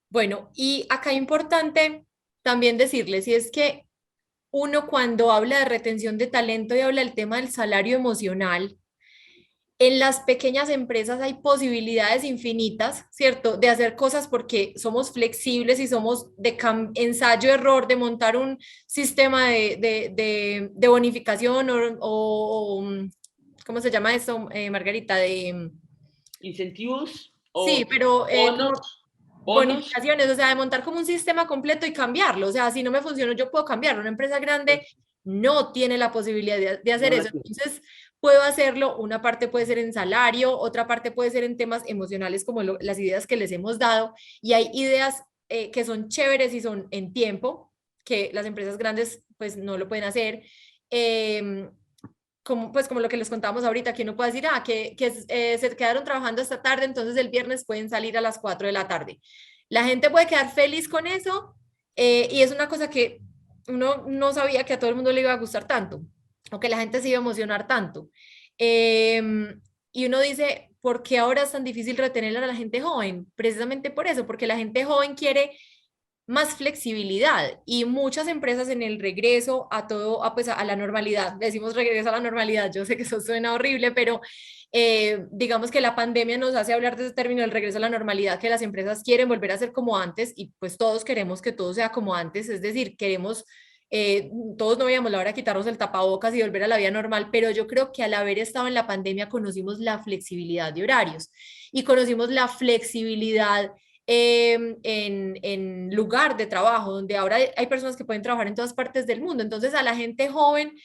Bueno, y acá es importante también decirles, y es que uno cuando habla de retención de talento y habla del tema del salario emocional, en las pequeñas empresas hay posibilidades infinitas, ¿cierto? De hacer cosas porque somos flexibles y somos de ensayo-error, de montar un sistema de bonificación ¿cómo se llama eso, Margarita? Incentivos Sí, o pero como bonos, bonos. bonificaciones, o sea, de montar como un sistema completo y cambiarlo. O sea, si no me funcionó, yo puedo cambiarlo. Una empresa grande no tiene la posibilidad de hacer No la eso. tiene. Entonces, puedo hacerlo. Una parte puede ser en salario, otra parte puede ser en temas emocionales, como las ideas que les hemos dado. Y hay ideas que son chéveres y son en tiempo, que las empresas grandes pues no lo pueden hacer. Eh, como, pues como lo que les contábamos ahorita, que uno puede decir, se quedaron trabajando esta tarde, entonces el viernes pueden salir a las 4 de la tarde. La gente puede quedar feliz con eso y es una cosa que uno no sabía que a todo el mundo le iba a gustar tanto o que la gente se iba a emocionar tanto. Y uno dice, ¿por qué ahora es tan difícil retener a la gente joven? Precisamente por eso, porque la gente joven quiere más flexibilidad y muchas empresas en el regreso a todo, pues a la normalidad, decimos regreso a la normalidad, yo sé que eso suena horrible, pero digamos que la pandemia nos hace hablar de ese término del regreso a la normalidad, que las empresas quieren volver a ser como antes y pues todos queremos que todo sea como antes, es decir, queremos, todos no veíamos la hora de quitarnos el tapabocas y volver a la vida normal, pero yo creo que al haber estado en la pandemia conocimos la flexibilidad de horarios y conocimos la flexibilidad en lugar de trabajo, donde ahora hay personas que pueden trabajar en todas partes del mundo. Entonces, a la gente joven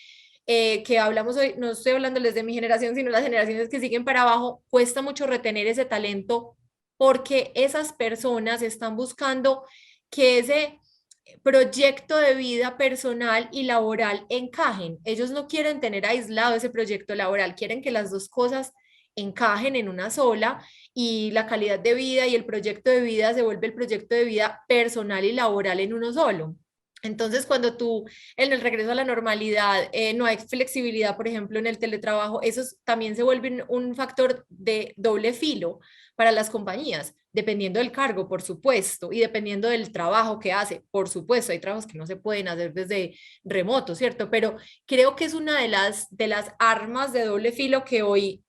que hablamos hoy, no estoy hablándoles de mi generación, sino las generaciones que siguen para abajo, cuesta mucho retener ese talento porque esas personas están buscando que ese proyecto de vida personal y laboral encajen. Ellos no quieren tener aislado ese proyecto laboral, quieren que las dos cosas encajen en una sola y la calidad de vida y el proyecto de vida se vuelve el proyecto de vida personal y laboral en uno solo. Entonces, cuando tú en el regreso a la normalidad no hay flexibilidad, por ejemplo, en el teletrabajo, eso también se vuelve un factor de doble filo para las compañías, dependiendo del cargo, por supuesto, y dependiendo del trabajo que hace, por supuesto, hay trabajos que no se pueden hacer desde remoto, ¿cierto? Pero creo que es una de las armas de doble filo que hoy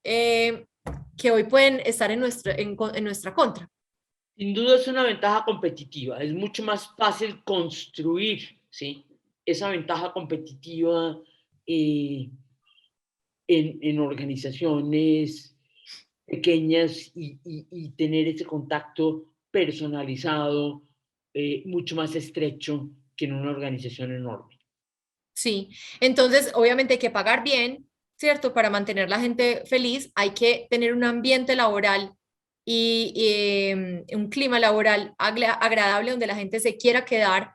pueden estar en nuestra contra. Sin duda es una ventaja competitiva, es mucho más fácil construir, ¿sí? Esa ventaja competitiva eh, en organizaciones pequeñas y tener ese contacto personalizado mucho más estrecho que en una organización enorme. Sí, entonces obviamente hay que pagar bien, ¿cierto? Para mantener la gente feliz, hay que tener un ambiente laboral y un clima laboral agradable donde la gente se quiera quedar,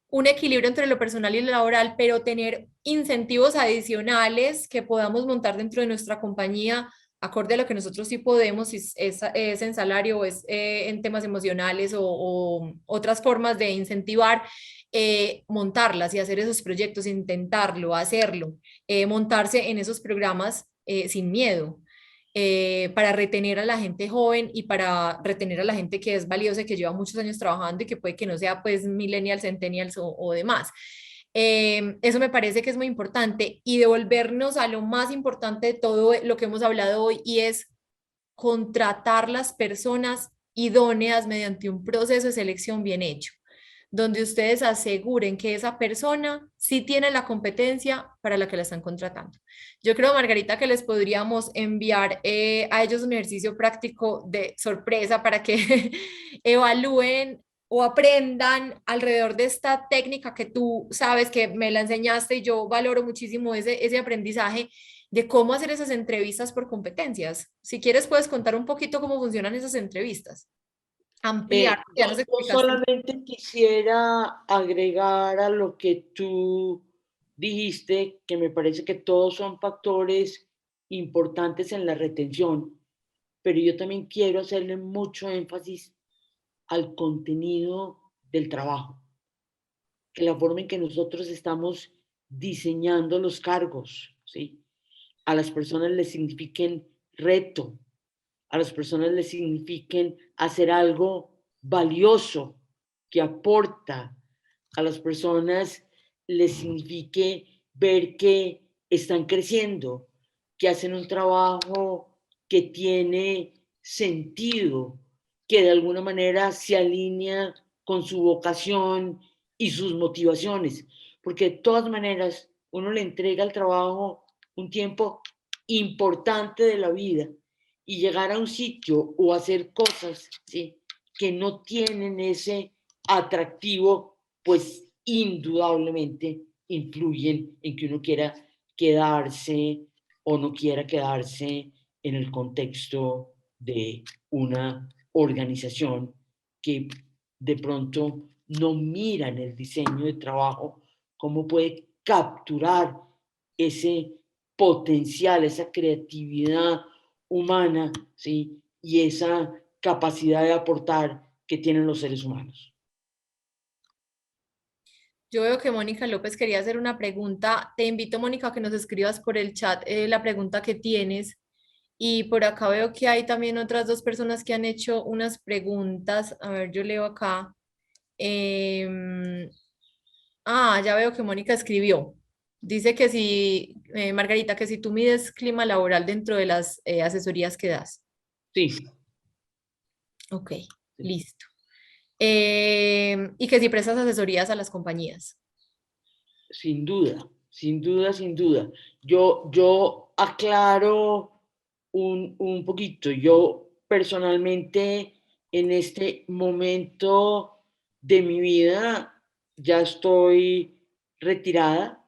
un equilibrio entre lo personal y lo laboral, pero tener incentivos adicionales que podamos montar dentro de nuestra compañía, acorde a lo que nosotros sí podemos, si es en salario o es en temas emocionales o otras formas de incentivar, montarlas y hacer esos proyectos, intentarlo, hacerlo, montarse en esos programas sin miedo. Para retener a la gente joven y para retener a la gente que es valiosa y que lleva muchos años trabajando y que puede que no sea pues millennials, centennials o demás. Eso me parece que es muy importante y devolvernos a lo más importante de todo lo que hemos hablado hoy y es contratar las personas idóneas mediante un proceso de selección bien hecho, donde ustedes aseguren que esa persona sí tiene la competencia para la que la están contratando. Yo creo, Margarita, que les podríamos enviar a ellos un ejercicio práctico de sorpresa para que evalúen o aprendan alrededor de esta técnica que tú sabes que me la enseñaste y yo valoro muchísimo ese aprendizaje de cómo hacer esas entrevistas por competencias. Si quieres, puedes contar un poquito cómo funcionan esas entrevistas. Ampliar, ya nos Yo explicaste. solamente quisiera agregar a lo que tú dijiste, que me parece que todos son factores importantes en la retención, pero yo también quiero hacerle mucho énfasis al contenido del trabajo, que la forma en que nosotros estamos diseñando los cargos, ¿sí? A las personas les signifiquen reto, a las personas les signifiquen hacer algo valioso que aporta, a las personas les signifique ver que están creciendo, que hacen un trabajo que tiene sentido, que de alguna manera se alinea con su vocación y sus motivaciones, porque de todas maneras uno le entrega al trabajo un tiempo importante de la vida y llegar a un sitio o hacer cosas, ¿sí?, que no tienen ese atractivo, pues indudablemente influyen en que uno quiera quedarse o no quiera quedarse en el contexto de una organización que de pronto no mira en el diseño de trabajo cómo puede capturar ese potencial, esa creatividad humana, ¿sí?, y esa capacidad de aportar que tienen los seres humanos. Yo veo que Mónica López quería hacer una pregunta. Te invito, Mónica, a que nos escribas por el chat la pregunta que tienes Y por acá veo que hay también otras dos personas que han hecho unas preguntas. A ver, yo leo acá. Em, ya veo que Mónica escribió. Dice que si, Margarita, que si tú mides clima laboral dentro de las asesorías que das. Sí, Ok, sí, listo. Y que si prestas asesorías a las compañías. sin duda, sin duda, sin duda. Yo aclaro un poquito. Yo personalmente en este momento de mi vida ya estoy retirada.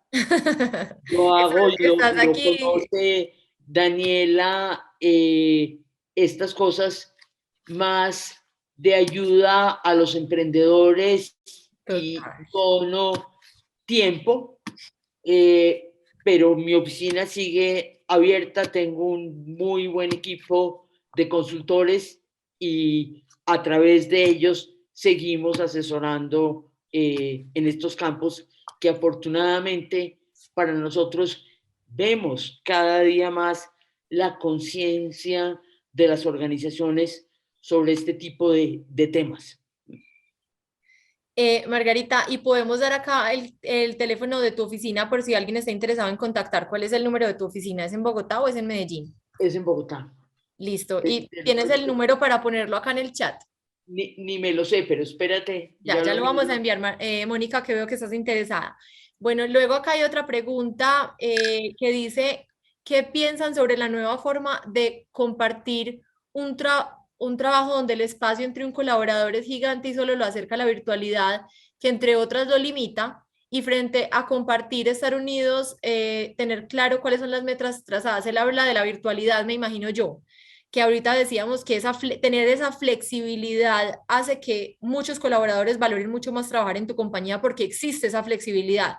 Yo Es hago, que estás lo aquí. conoce Daniela, estas cosas más de ayuda a los emprendedores y Total. dono tiempo, eh, pero mi oficina sigue abierta, tengo un muy buen equipo de consultores y a través de ellos seguimos asesorando en estos campos que afortunadamente para nosotros vemos cada día más la conciencia de las organizaciones sobre este tipo de temas. Margarita, y podemos dar acá el teléfono de tu oficina por si alguien está interesado en contactar. ¿Cuál es el número de tu oficina? ¿Es en Bogotá o es en Medellín? Es en Bogotá. Listo. ¿Y tienes el número para ponerlo acá en el chat? Ni me lo sé, pero espérate, Ya, ya ya lo lo vamos a miro. enviar, Mónica, que veo que estás interesada. Bueno, luego acá hay otra pregunta que dice, ¿qué piensan sobre la nueva forma de compartir un trabajo donde el espacio entre un colaborador es gigante y solo lo acerca a la virtualidad, que entre otras lo limita? Y frente a compartir, estar unidos, tener claro cuáles son las metas trazadas. Él habla de la virtualidad, me imagino yo que ahorita decíamos que tener esa flexibilidad hace que muchos colaboradores valoren mucho más trabajar en tu compañía porque existe esa flexibilidad.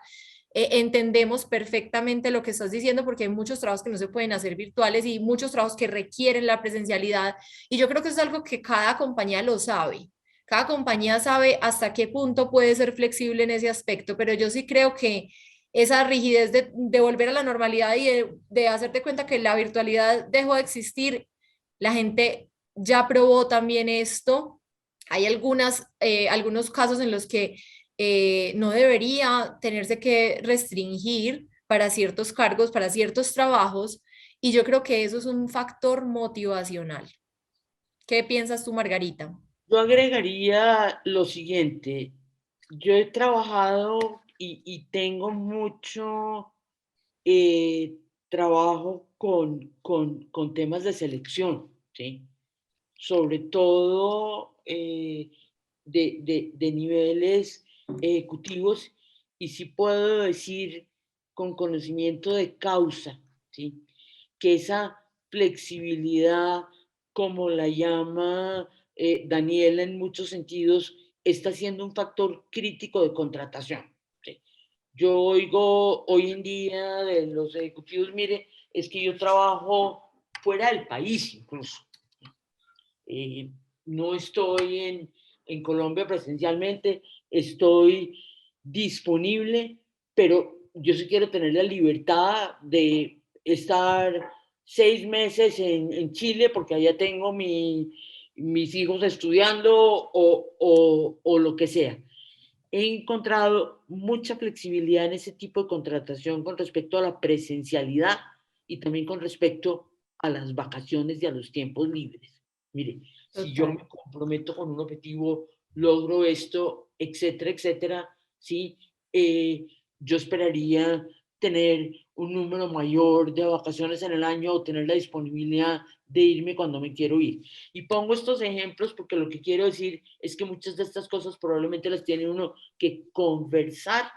Entendemos perfectamente lo que estás diciendo porque hay muchos trabajos que no se pueden hacer virtuales y muchos trabajos que requieren la presencialidad y yo creo que eso es algo que cada compañía lo sabe. Cada compañía sabe hasta qué punto puede ser flexible en ese aspecto, pero yo sí creo que esa rigidez de volver a la normalidad y de hacerte cuenta que la virtualidad dejó de existir, la gente ya probó también esto. Hay algunos casos en los que no debería tenerse que restringir para ciertos cargos, para ciertos trabajos, y yo creo que eso es un factor motivacional. ¿Qué piensas tú, Margarita? Yo agregaría lo siguiente. Yo he trabajado y tengo mucho trabajo con temas de selección, ¿sí? Sobre todo de niveles ejecutivos y sí puedo decir con conocimiento de causa, ¿sí? Que esa flexibilidad, como la llama Daniela en muchos sentidos, está siendo un factor crítico de contratación. ¿Sí? Yo oigo hoy en día de los ejecutivos, mire, es que yo trabajo fuera del país incluso. Eh, no estoy en Colombia presencialmente, estoy disponible, pero yo sí quiero tener la libertad de estar 6 meses en Chile porque allá tengo mis hijos estudiando o lo que sea. He encontrado mucha flexibilidad en ese tipo de contratación con respecto a la presencialidad y también con respecto a las vacaciones y a los tiempos libres. Mire, si yo Total. me comprometo con un objetivo, logro esto, etcétera, etcétera, sí, yo esperaría tener un número mayor de vacaciones en el año o tener la disponibilidad de irme cuando me quiero ir. Y pongo estos ejemplos porque lo que quiero decir es que muchas de estas cosas probablemente las tiene uno que conversar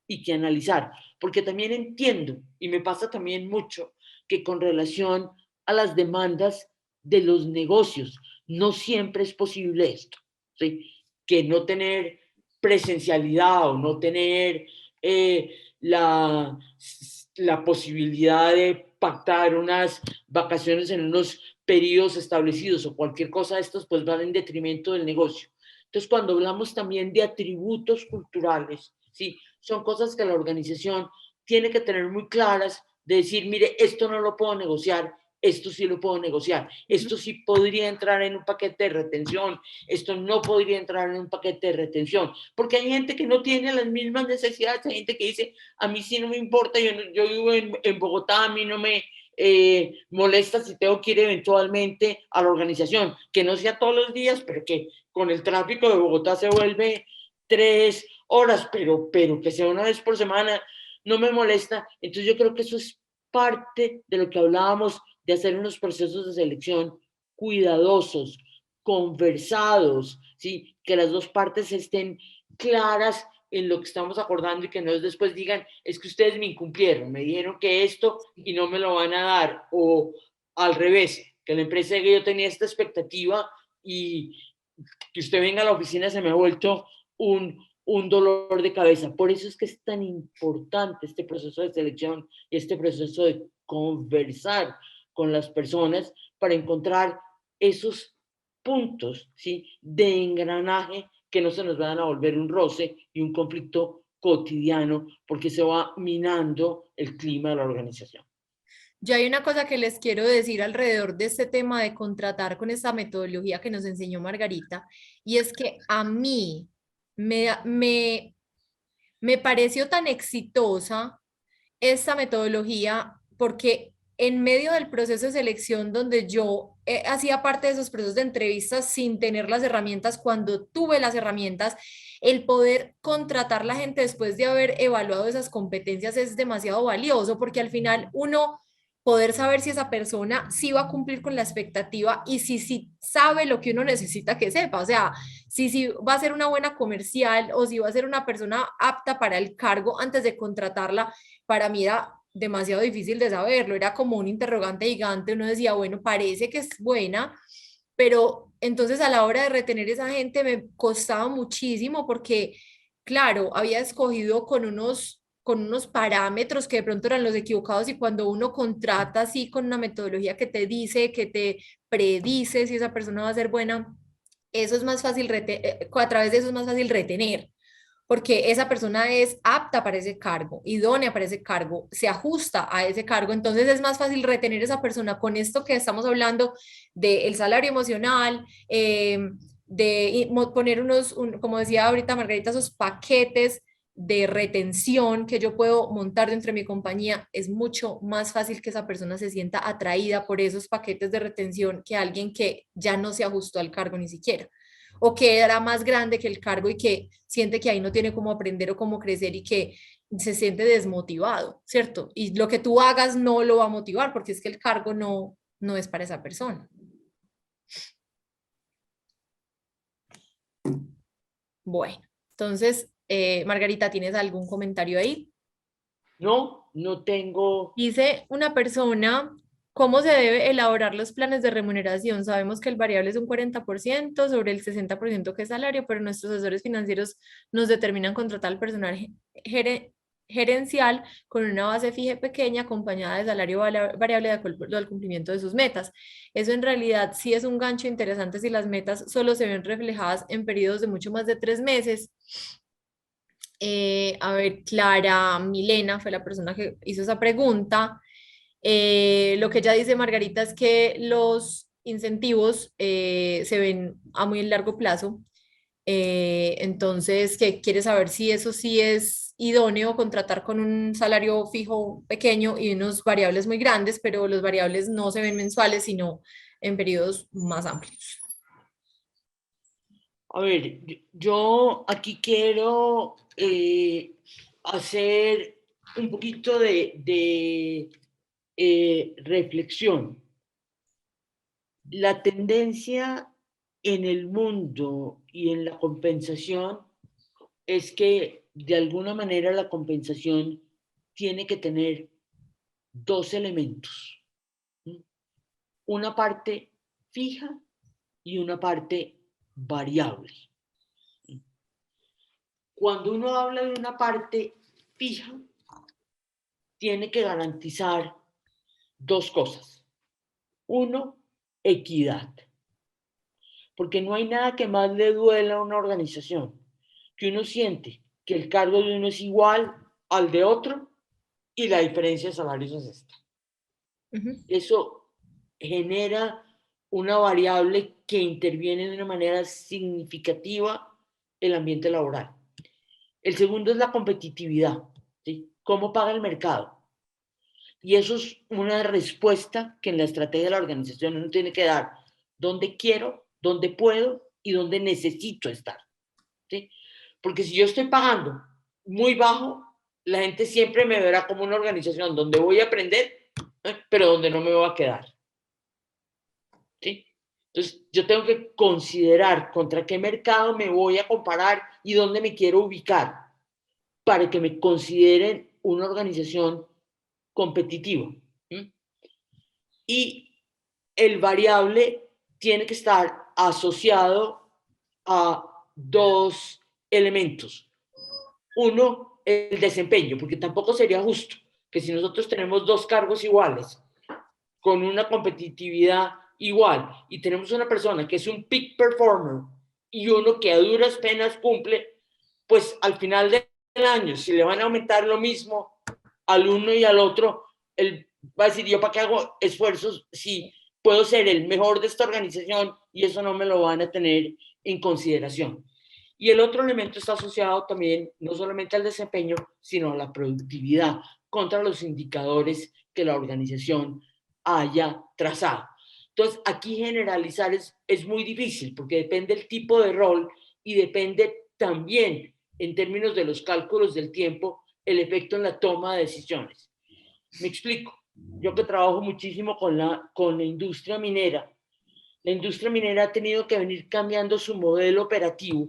y que analizar, porque también entiendo, y me pasa también mucho, que con relación a las demandas de los negocios, no siempre es posible esto, ¿sí? Que no tener presencialidad o no tener eh, la, la posibilidad de pactar unas vacaciones en unos periodos establecidos o cualquier cosa de estos, pues van en detrimento del negocio. Entonces, cuando hablamos también de atributos culturales, ¿sí? Son cosas que la organización tiene que tener muy claras, de decir, mire, esto no lo puedo negociar, esto sí lo puedo negociar, esto sí podría entrar en un paquete de retención, esto no podría entrar en un paquete de retención, porque hay gente que no tiene las mismas necesidades, hay gente que dice, a mí sí no me importa, yo vivo en Bogotá, a mí no me molesta si tengo que ir eventualmente a la organización, que no sea todos los días, pero que con el tráfico de Bogotá se vuelve 3 horas, pero que sea una vez por semana, no me molesta. Entonces yo creo que eso es parte de lo que hablábamos de hacer unos procesos de selección cuidadosos, conversados, ¿sí? Que las dos partes estén claras en lo que estamos acordando y que no después digan, es que ustedes me incumplieron, me dijeron que esto y no me lo van a dar, o al revés, que la empresa que yo tenía esta expectativa y que usted venga a la oficina se me ha vuelto un dolor de cabeza. Por eso es que es tan importante este proceso de selección y este proceso de conversar con las personas para encontrar esos puntos, ¿sí?, de engranaje que no se nos van a volver un roce y un conflicto cotidiano porque se va minando el clima de la organización. Yo hay una cosa que les quiero decir alrededor de este tema de contratar con esta metodología que nos enseñó Margarita, y es que a mí me, me, me pareció tan exitosa esta metodología porque en medio del proceso de selección donde yo hacía parte de esos procesos de entrevistas sin tener las herramientas, cuando tuve las herramientas, el poder contratar la gente después de haber evaluado esas competencias es demasiado valioso porque al final uno poder saber si esa persona sí va a cumplir con la expectativa y si sabe lo que uno necesita que sepa, o sea, si va a ser una buena comercial o si va a ser una persona apta para el cargo antes de contratarla, para mí era demasiado difícil de saberlo, era como un interrogante gigante, uno decía, bueno, parece que es buena, pero entonces a la hora de retener esa gente me costaba muchísimo porque, claro, había escogido con unos parámetros que de pronto eran los equivocados y cuando uno contrata así con una metodología que te dice, que te predice si esa persona va a ser buena, eso es más fácil, a través de eso es más fácil retener porque esa persona es apta para ese cargo, idónea para ese cargo, se ajusta a ese cargo, entonces es más fácil retener a esa persona con esto que estamos hablando del salario emocional, de poner como decía ahorita Margarita, esos paquetes de retención que yo puedo montar dentro de mi compañía, es mucho más fácil que esa persona se sienta atraída por esos paquetes de retención que alguien que ya no se ajustó al cargo ni siquiera o que era más grande que el cargo y que siente que ahí no tiene cómo aprender o cómo crecer y que se siente desmotivado, ¿cierto? Y lo que tú hagas no lo va a motivar porque es que el cargo no es para esa persona. Bueno, entonces, Margarita, ¿tienes algún comentario ahí? No, no tengo. Dice una persona, ¿cómo se debe elaborar los planes de remuneración? Sabemos que el variable es un 40% sobre el 60% que es salario, pero nuestros asesores financieros nos determinan contratar al personal gerencial con una base fija pequeña acompañada de salario variable de acuerdo al cumplimiento de sus metas. Eso en realidad sí es un gancho interesante si las metas solo se ven reflejadas en periodos de mucho más de 3 meses. A ver, Clara Milena fue la persona que hizo esa pregunta. Lo que ella dice, Margarita, es que los incentivos se ven a muy largo plazo. Entonces, que quiere saber si eso sí es idóneo contratar con un salario fijo pequeño y unos variables muy grandes, pero los variables no se ven mensuales, sino en periodos más amplios. A ver, yo aquí quiero hacer un poquito de reflexión. La tendencia en el mundo y en la compensación es que de alguna manera la compensación tiene que tener dos elementos, ¿sí? Una parte fija y una parte variable. Cuando uno habla de una parte fija, tiene que garantizar dos cosas. Uno, equidad. Porque no hay nada que más le duela a una organización que uno siente que el cargo de uno es igual al de otro y la diferencia de salarios es esta. Ujú. Eso genera una variable que interviene de una manera significativa el ambiente laboral. El segundo es la competitividad, ¿sí? ¿Cómo paga el mercado? Y eso es una respuesta que en la estrategia de la organización uno tiene que dar. ¿Dónde quiero, dónde puedo y dónde necesito estar? ¿Sí? Porque si yo estoy pagando muy bajo, la gente siempre me verá como una organización donde voy a aprender, pero donde no me voy a quedar. ¿Sí? Entonces, yo tengo que considerar contra qué mercado me voy a comparar y dónde me quiero ubicar para que me consideren una organización competitiva. ¿Sí? Y el variable tiene que estar asociado a dos elementos. Uno, el desempeño, porque tampoco sería justo que si nosotros tenemos dos cargos iguales, con una competitividad igual, y tenemos una persona que es un peak performer y uno que a duras penas cumple, pues al final del año, si le van a aumentar lo mismo al uno y al otro, él va a decir, ¿yo para qué hago esfuerzos si puedo ser el mejor de esta organización? Y eso no me lo van a tener en consideración. Y el otro elemento está asociado también no solamente al desempeño, sino a la productividad contra los indicadores que la organización haya trazado. Entonces, aquí generalizar es muy difícil porque depende del tipo de rol y depende también, en términos de los cálculos del tiempo, el efecto en la toma de decisiones. Me explico. Yo que trabajo muchísimo con la industria minera, la industria minera ha tenido que venir cambiando su modelo operativo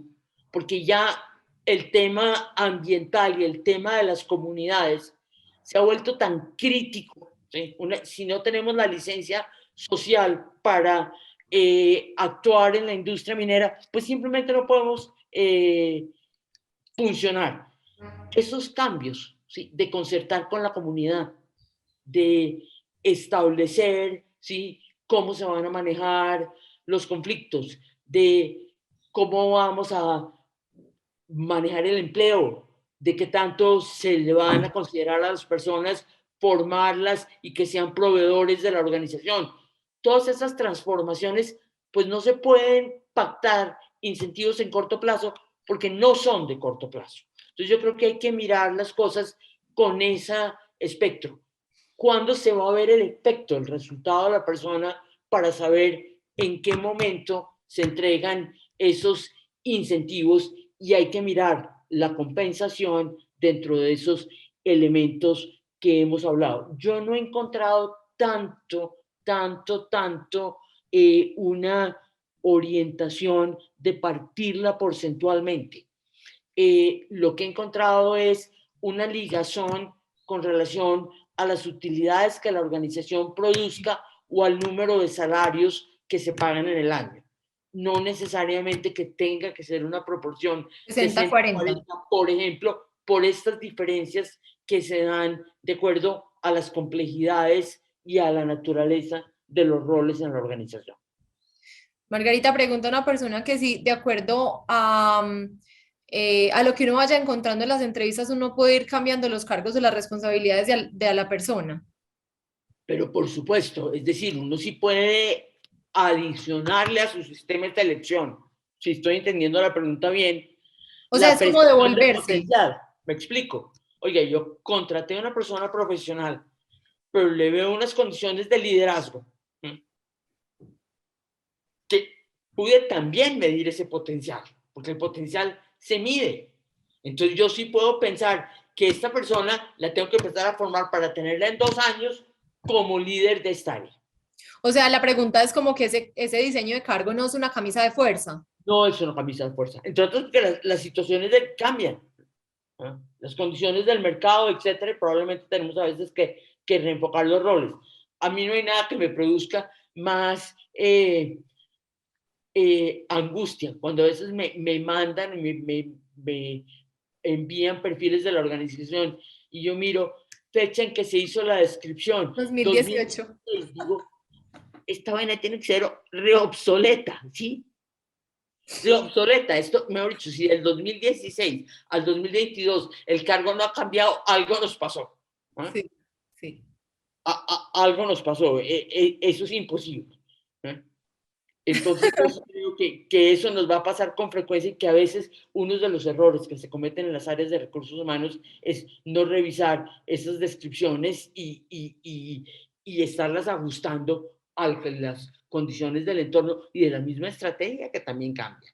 porque ya el tema ambiental y el tema de las comunidades se ha vuelto tan crítico. ¿Sí? Si no tenemos la licencia social para actuar en la industria minera, pues simplemente no podemos funcionar. Esos cambios, ¿sí? De concertar con la comunidad, de establecer, ¿sí? Cómo se van a manejar los conflictos, de cómo vamos a manejar el empleo, de qué tanto se le van a considerar a las personas, formarlas y que sean proveedores de la organización. Todas esas transformaciones, pues no se pueden pactar incentivos en corto plazo porque no son de corto plazo. Entonces yo creo que hay que mirar las cosas con ese espectro. ¿Cuándo se va a ver el efecto, el resultado de la persona para saber en qué momento se entregan esos incentivos? Y hay que mirar la compensación dentro de esos elementos que hemos hablado. Yo no he encontrado una orientación de partirla porcentualmente. Lo que he encontrado es una ligazón con relación a las utilidades que la organización produzca o al número de salarios que se pagan en el año. No necesariamente que tenga que ser una proporción 60-40. 60-40, por ejemplo, por estas diferencias que se dan de acuerdo a las complejidades y a la naturaleza de los roles en la organización. Margarita, pregunta a una persona que sí, de acuerdo a lo que uno vaya encontrando en las entrevistas, uno puede ir cambiando los cargos o las responsabilidades de a la persona. Pero por supuesto, es decir, uno sí puede adicionarle a su sistema de selección, si estoy entendiendo la pregunta bien, O sea, la es como percepción de devolverse. potencial. Me explico. Oiga, yo contraté a una persona profesional, pero le veo unas condiciones de liderazgo que pude también medir ese potencial, porque el potencial se mide. Entonces yo sí puedo pensar que esta persona la tengo que empezar a formar para tenerla en 2 años como líder de esta área. O sea, la pregunta es como que ese diseño de cargo no es una camisa de fuerza. No es una camisa de fuerza. Entre otras, porque las situaciones cambian, ¿no? Las condiciones del mercado, etcétera, y probablemente tenemos a veces que reenfocar los roles. A mí no hay nada que me produzca más angustia, cuando a veces me mandan y me envían perfiles de la organización y yo miro fecha en que se hizo la descripción, 2018. 2016, digo, esta vaina tiene que ser reobsoleta, ¿sí? Obsoleta, esto, mejor dicho, si del 2016 al 2022 el cargo no ha cambiado, algo nos pasó. ¿Eh? Sí, sí. algo nos pasó, eso es imposible. ¿Eh? Entonces, yo sí creo que eso nos va a pasar con frecuencia y que a veces uno de los errores que se cometen en las áreas de recursos humanos es no revisar esas descripciones y estarlas ajustando a las condiciones del entorno y de la misma estrategia que también cambia.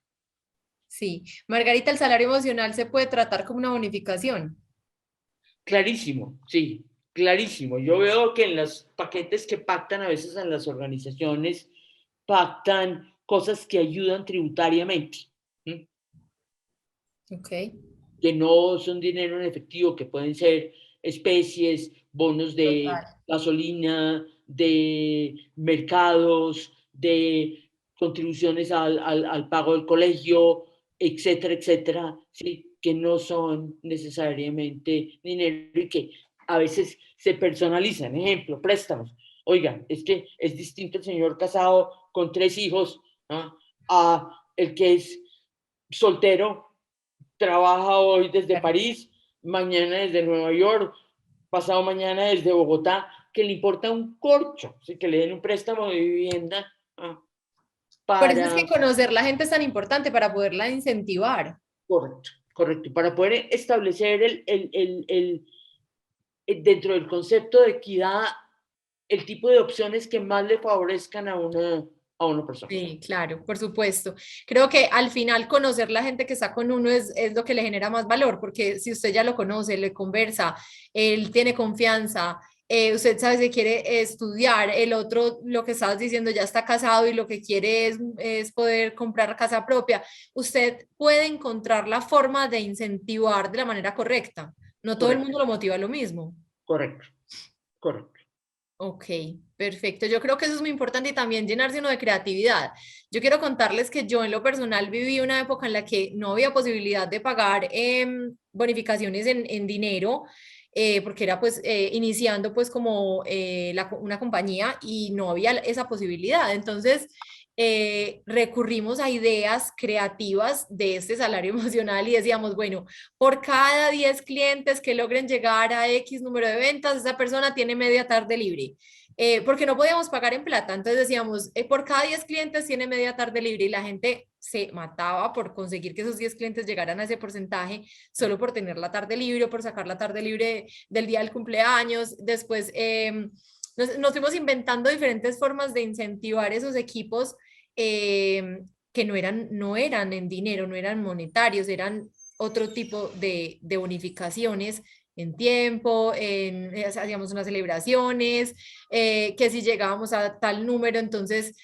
Sí, Margarita, el salario emocional se puede tratar como una bonificación. Clarísimo, sí, clarísimo. Yo veo que en los paquetes que pactan a veces en las organizaciones, pactan cosas que ayudan tributariamente. ¿Sí? Ok, Que no son dinero en efectivo, que pueden ser especies, bonos de total. gasolina, de mercados, de contribuciones al pago del colegio, etcétera, etcétera, ¿sí? Que no son necesariamente dinero y que a veces se personalizan. Ejemplo, préstamos. Oigan, es que es distinto el señor casado con 3 hijos, ¿no? A el que es soltero, trabaja hoy desde Claro. París, mañana desde Nueva York, pasado mañana desde Bogotá, que le importa un corcho, ¿sí? Que le den un préstamo de vivienda Por eso es que para, conocer la gente es tan importante para poderla incentivar. correcto, correcto, para poder establecer dentro del concepto de equidad el tipo de opciones que más le favorezcan a una persona. Sí, claro, por supuesto. Creo que al final conocer la gente que está con uno es lo que le genera más valor, porque si usted ya lo conoce, le conversa, él tiene confianza, usted sabe si quiere estudiar, el otro, lo que estabas diciendo, ya está casado y lo que quiere es poder comprar casa propia, usted puede encontrar la forma de incentivar de la manera correcta. No todo el Correcto, mundo lo motiva a lo mismo. correcto, correcto. Ok, perfecto. Yo creo que eso es muy importante y también llenarse uno de creatividad. Yo quiero contarles que yo en lo personal viví una época en la que no había posibilidad de pagar bonificaciones en dinero, porque era pues iniciando pues como una compañía y no había esa posibilidad. Entonces recurrimos a ideas creativas de este salario emocional y decíamos, bueno, por cada 10 clientes que logren llegar a X número de ventas, esa persona tiene media tarde libre. Porque no podíamos pagar en plata. Entonces decíamos, por cada 10 clientes tiene media tarde libre y la gente se mataba por conseguir que esos 10 clientes llegaran a ese porcentaje solo por tener la tarde libre o por sacar la tarde libre del día del cumpleaños. Después nos fuimos inventando diferentes formas de incentivar esos equipos que no eran en dinero, no eran monetarios, eran otro tipo de bonificaciones en tiempo, hacíamos unas celebraciones, que si llegábamos a tal número, entonces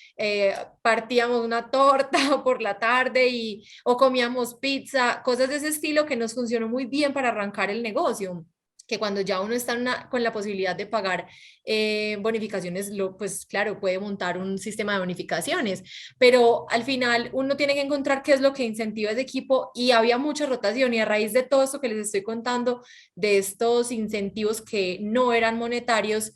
partíamos una torta por la tarde o comíamos pizza, cosas de ese estilo que nos funcionó muy bien para arrancar el negocio que cuando ya uno está con la posibilidad de pagar bonificaciones, pues claro, puede montar un sistema de bonificaciones, pero al final uno tiene que encontrar qué es lo que incentiva ese equipo y había mucha rotación y a raíz de todo esto que les estoy contando, de estos incentivos que no eran monetarios,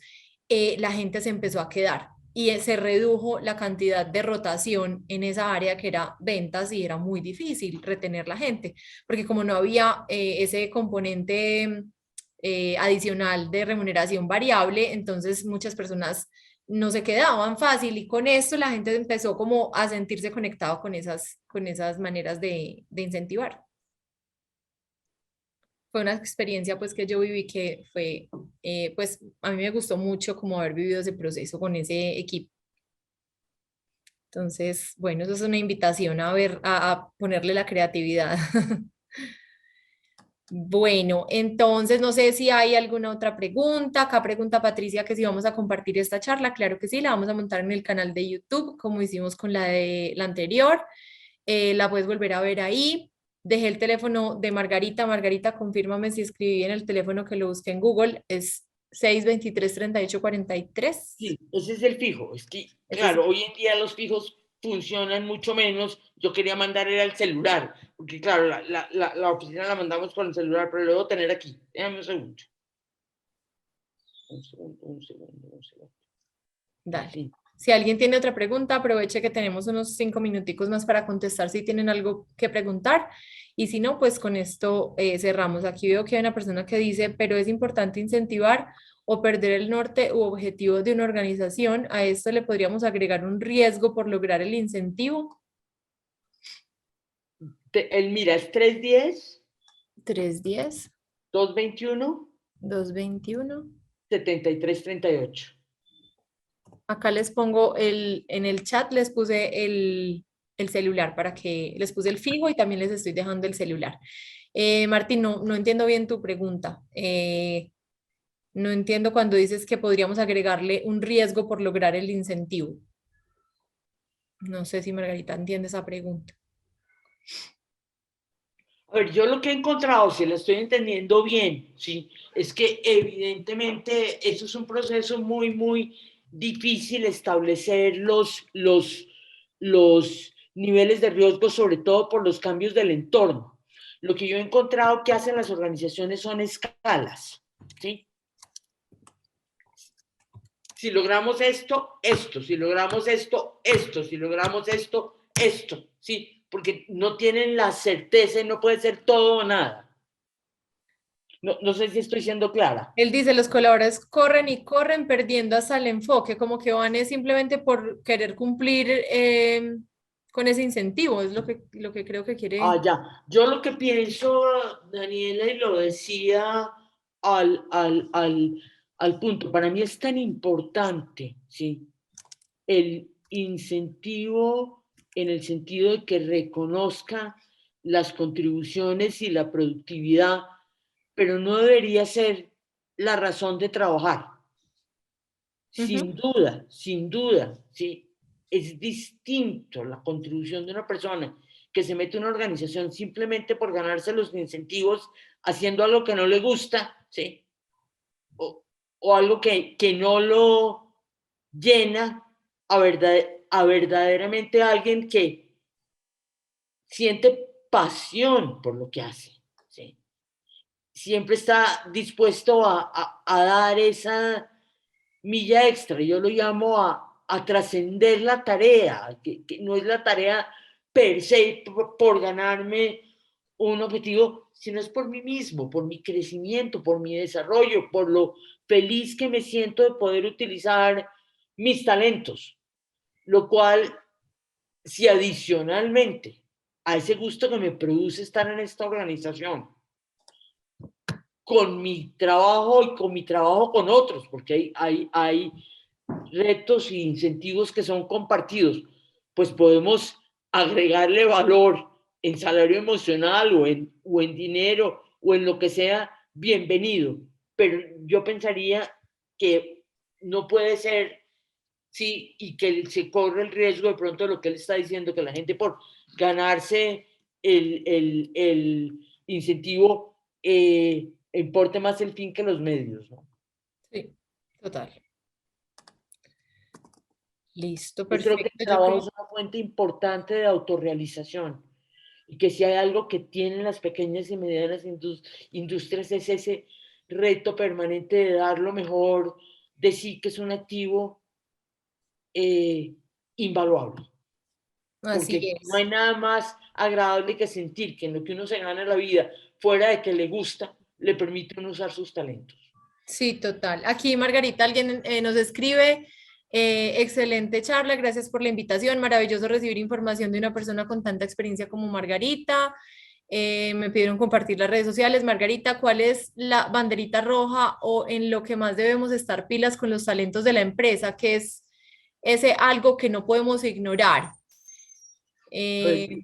la gente se empezó a quedar y se redujo la cantidad de rotación en esa área que era ventas y era muy difícil retener la gente, porque como no había ese componente adicional de remuneración variable, entonces muchas personas no se quedaban fácil y con esto la gente empezó como a sentirse conectado con esas maneras de incentivar. Fue una experiencia pues que yo viví que fue, pues a mí me gustó mucho como haber vivido ese proceso con ese equipo. Entonces, bueno, eso es una invitación a ver, a ponerle la creatividad. Bueno, entonces no sé si hay alguna otra pregunta. Acá pregunta Patricia que si vamos a compartir esta charla. Claro que sí, la vamos a montar en el canal de YouTube, como hicimos con la de la anterior. La puedes volver a ver ahí. Dejé el teléfono de Margarita. Margarita, confírmame si escribí en el teléfono que lo busqué en Google. Es 623-3843. Sí, ese es el fijo. Es que, Ese es claro, hoy en día los fijos funcionan mucho menos. Yo quería mandar era el celular, porque claro, la oficina la mandamos con el celular, pero lo debo tener aquí. Déjame un segundo. Un segundo, un segundo, un segundo. Dale. Así. Si alguien tiene otra pregunta, aproveche que tenemos unos 5 minuticos más para contestar si tienen algo que preguntar. Y si no, pues con esto cerramos. Aquí veo que hay una persona que dice, pero es importante incentivar o perder el norte u objetivo de una organización. A esto le podríamos agregar un riesgo por lograr el incentivo. Mira, es 310, 310, 221, 221. 7338. Acá les pongo en el chat, les puse el celular para que les puse el fijo y también les estoy dejando el celular. Martín, no entiendo bien tu pregunta. No entiendo cuando dices que podríamos agregarle un riesgo por lograr el incentivo. No sé si Margarita entiende esa pregunta. A ver, yo lo que he encontrado, si lo estoy entendiendo bien, ¿sí? Es que evidentemente eso es un proceso muy, muy difícil establecer los niveles de riesgo, sobre todo por los cambios del entorno. Lo que yo he encontrado que hacen las organizaciones son escalas, ¿sí? Si logramos esto, esto, si logramos esto, esto, si logramos esto, esto, ¿sí? Porque no tienen la certeza y no puede ser todo o nada. No sé si estoy siendo clara. Él dice, los colaboradores corren y corren perdiendo hasta el enfoque, como que van es simplemente por querer cumplir con ese incentivo, es lo que creo que quiere. Ya. Yo lo que pienso, Daniela, y lo decía al, al, al, al punto, para mí es tan importante, ¿sí? El incentivo en el sentido de que reconozca las contribuciones y la productividad, pero no debería ser la razón de trabajar. Ujú. Sin duda, sí, es distinto la contribución de una persona que se mete en una organización simplemente por ganarse los incentivos haciendo algo que no le gusta, ¿sí? O algo que no lo llena a verdaderamente alguien que siente pasión por lo que hace, ¿sí? Siempre está dispuesto a dar esa milla extra, yo lo llamo a trascender la tarea, que no es la tarea per se por ganarme un objetivo, sino es por mí mismo, por mi crecimiento, por mi desarrollo, por lo feliz que me siento de poder utilizar mis talentos, lo cual, si adicionalmente a ese gusto que me produce estar en esta organización, con mi trabajo y con mi trabajo con otros, porque hay retos e incentivos que son compartidos, pues podemos agregarle valor en salario emocional o en dinero o en lo que sea, bienvenido. Pero yo pensaría que no puede ser, sí, y que se corre el riesgo de pronto de lo que él está diciendo, que la gente por ganarse el incentivo importe más el fin que los medios, ¿no? Sí, total. Listo, Yo creo que perfecto. el Yo trabajo creo. es una fuente importante de autorrealización y que si hay algo que tienen las pequeñas y medianas industrias es ese reto permanente de dar lo mejor de sí, que es un activo invaluable. Así Porque no es. hay nada más agradable que sentir que en lo que uno se gana la vida, fuera de que le gusta, le permite uno usar sus talentos. Sí, total. Aquí, Margarita, alguien nos escribe, excelente charla, gracias por la invitación, maravilloso recibir información de una persona con tanta experiencia como Margarita. Me pidieron compartir las redes sociales. Margarita, ¿cuál es la banderita roja o en lo que más debemos estar pilas con los talentos de la empresa? ¿Qué es ese algo que no podemos ignorar? Pues, Eh,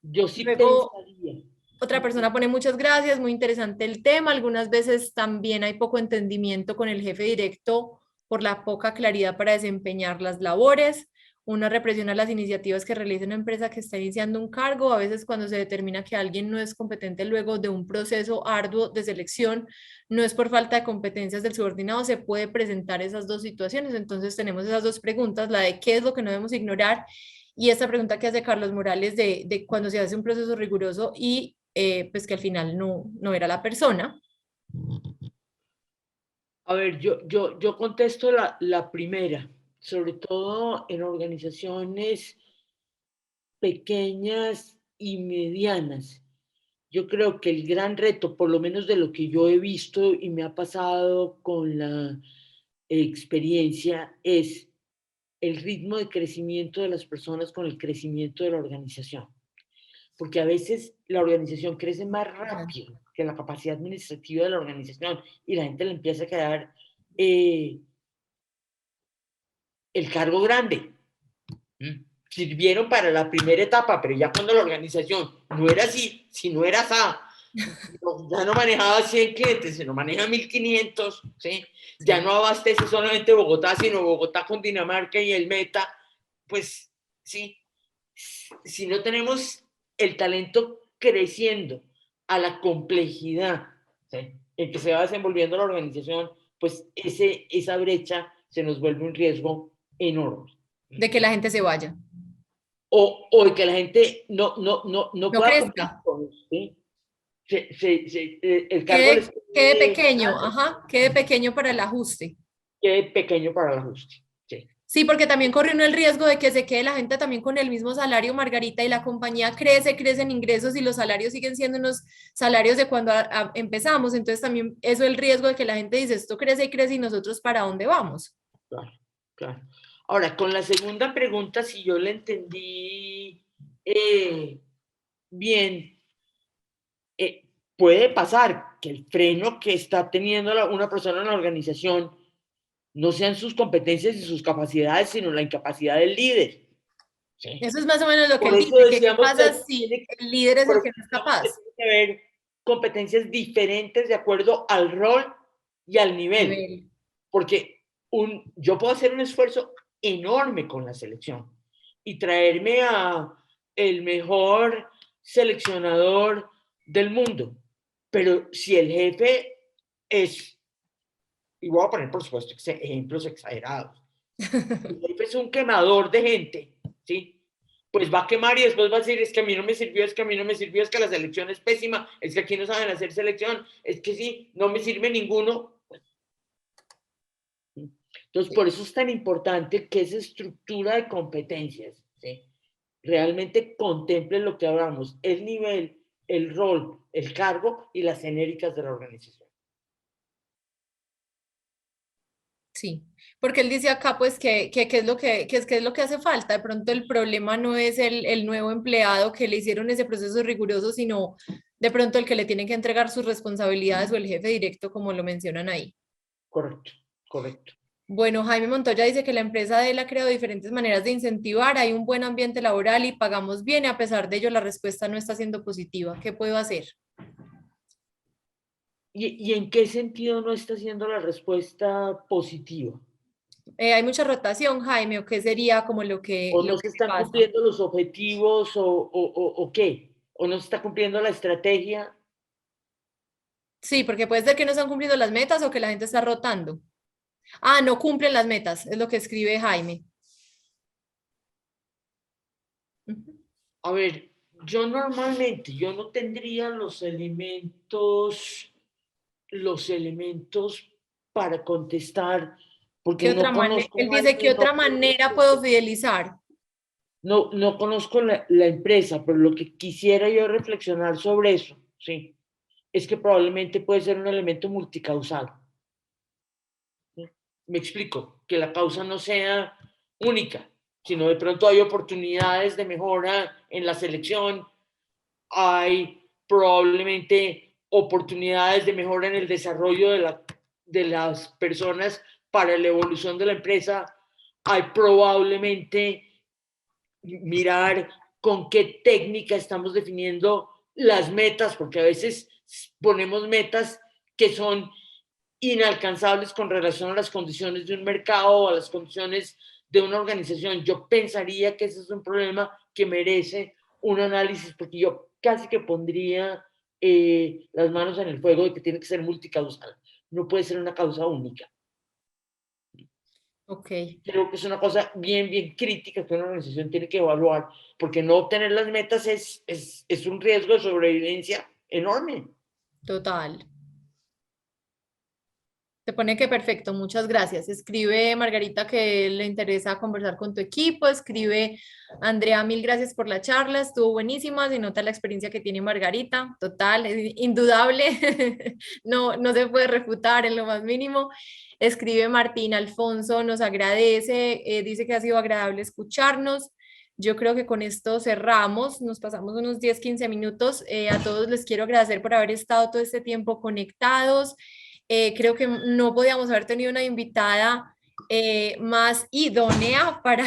yo sí luego, pensaría. otra persona pone muchas gracias, muy interesante el tema. Algunas veces también hay poco entendimiento con el jefe directo por la poca claridad para desempeñar las labores. Una represión a las iniciativas que realiza una empresa que está iniciando un cargo. A veces cuando se determina que alguien no es competente luego de un proceso arduo de selección, no es por falta de competencias del subordinado, se puede presentar esas dos situaciones. Entonces tenemos esas dos preguntas, la de qué es lo que no debemos ignorar y esta pregunta que hace Carlos Morales de cuando se hace un proceso riguroso y pues que al final no era la persona. A ver, yo contesto la primera, sobre todo en organizaciones pequeñas y medianas. Yo creo que el gran reto, por lo menos de lo que yo he visto y me ha pasado con la experiencia, es el ritmo de crecimiento de las personas con el crecimiento de la organización. Porque a veces la organización crece más rápido que la capacidad administrativa de la organización y la gente le empieza a quedar el cargo grande. Sirvieron para la primera etapa, pero ya cuando la organización no era así, si no era así, ya no manejaba 100 clientes, sino maneja 1500, ¿sí? Ya no abastece solamente Bogotá, sino Bogotá con Dinamarca y el Meta, pues sí, si no tenemos el talento creciendo a la complejidad, ¿sí?, en que se va desenvolviendo la organización, pues esa brecha se nos vuelve un riesgo enorme. De que la gente se vaya. O de que la gente no No pueda cumplir crezca. con eso, ¿sí? El cargo les Quede pequeño, ajá, quede pequeño para el ajuste. quede pequeño para el ajuste. Sí. Sí, porque también corre uno el riesgo de que se quede la gente también con el mismo salario, Margarita, y la compañía crece, crecen ingresos y los salarios siguen siendo unos salarios de cuando empezamos. Entonces también eso es el riesgo de que la gente dice, esto crece y crece y nosotros para dónde vamos. Claro, claro. Ahora, con la segunda pregunta, si yo le entendí bien, puede pasar que el freno que está teniendo una persona en la organización no sean sus competencias y sus capacidades, sino la incapacidad del líder. ¿Sí? Eso es más o menos lo que Por él eso dice, que qué decíamos pasa que si el líder es por el eso que no es decíamos que capaz. tiene que haber competencias diferentes de acuerdo al rol y al nivel. Nivel. Porque yo puedo hacer un esfuerzo enorme con la selección y traerme a el mejor seleccionador del mundo. Pero si el jefe es, y voy a poner por supuesto ejemplos exagerados, el jefe es un quemador de gente, ¿sí? Pues va a quemar y después va a decir, es que a mí no me sirvió, es que a mí no me sirvió, es que la selección es pésima, es que aquí no saben hacer selección, es que sí, no me sirve ninguno. Entonces, por eso es tan importante que esa estructura de competencias, ¿sí?, realmente contemple lo que hablamos, el nivel, el rol, el cargo y las genéricas de la organización. Sí, porque él dice acá pues que es lo que es lo que hace falta. De pronto el problema no es el nuevo empleado que le hicieron ese proceso riguroso, sino de pronto el que le tiene que entregar sus responsabilidades o el jefe directo, como lo mencionan ahí. Correcto, correcto. Bueno, Jaime Montoya dice que la empresa de él ha creado diferentes maneras de incentivar, hay un buen ambiente laboral y pagamos bien, y a pesar de ello la respuesta no está siendo positiva. ¿Qué puedo hacer? ¿Y en qué sentido no está siendo la respuesta positiva? Hay mucha rotación, Jaime, ¿o qué sería como ¿O lo no que se le están pasa? cumpliendo los objetivos o qué? ¿O no se está cumpliendo la estrategia? Sí, porque puede ser que no están cumpliendo las metas o que la gente está rotando. Ah, no cumplen las metas, es lo que escribe Jaime. Ujú. A ver, yo no tendría los elementos para contestar, porque ¿Qué otra no manera? conozco Él a dice, ¿qué Jaime, otra manera puedo fidelizar? no conozco la empresa, pero lo que quisiera yo reflexionar sobre eso, sí, es que probablemente puede ser un elemento multicausal. ¿Sí? Me explico, que la causa no sea única, sino de pronto hay oportunidades de mejora en la selección, hay probablemente oportunidades de mejora en el desarrollo de las personas para la evolución de la empresa, hay probablemente mirar con qué técnica estamos definiendo las metas, porque a veces ponemos metas que son inalcanzables con relación a las condiciones de un mercado o a las condiciones de una organización. Yo pensaría que ese es un problema que merece un análisis, porque yo casi que pondría las manos en el fuego de que tiene que ser multicausal. No puede ser una causa única. Ok, Creo que es una cosa bien crítica que una organización tiene que evaluar, porque no obtener las metas es un riesgo de sobrevivencia enorme. total. Te pone que perfecto, muchas gracias. Escribe Margarita que le interesa conversar con tu equipo. Escribe Andrea, mil gracias por la charla, estuvo buenísima. Se nota la experiencia que tiene Margarita, total, es indudable. No, no se puede refutar en lo más mínimo. Escribe Martín Alfonso, nos agradece, dice que ha sido agradable escucharnos. Yo creo que con esto cerramos, nos pasamos unos 10, 15 minutos. A todos les quiero agradecer por haber estado todo este tiempo conectados. Creo que no podíamos haber tenido una invitada más idónea para,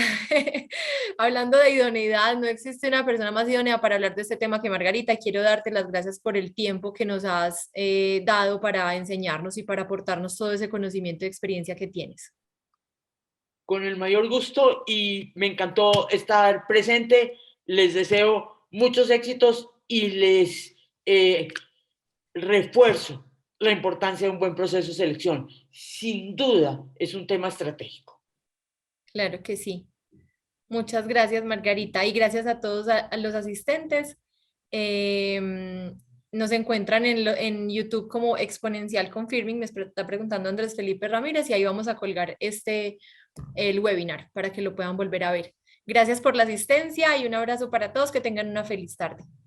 hablando de idoneidad, no existe una persona más idónea para hablar de este tema que Margarita. Quiero darte las gracias por el tiempo que nos has dado para enseñarnos y para aportarnos todo ese conocimiento y experiencia que tienes. Con el mayor gusto y me encantó estar presente. Les deseo muchos éxitos y les refuerzo la importancia de un buen proceso de selección. Sin duda es un tema estratégico. Claro que sí. Muchas gracias, Margarita, y gracias a todos a los asistentes. Nos encuentran en YouTube como Exponencial Confirming. Me está preguntando Andrés Felipe Ramírez y ahí vamos a colgar el webinar para que lo puedan volver a ver. Gracias por la asistencia y un abrazo para todos. Que tengan una feliz tarde.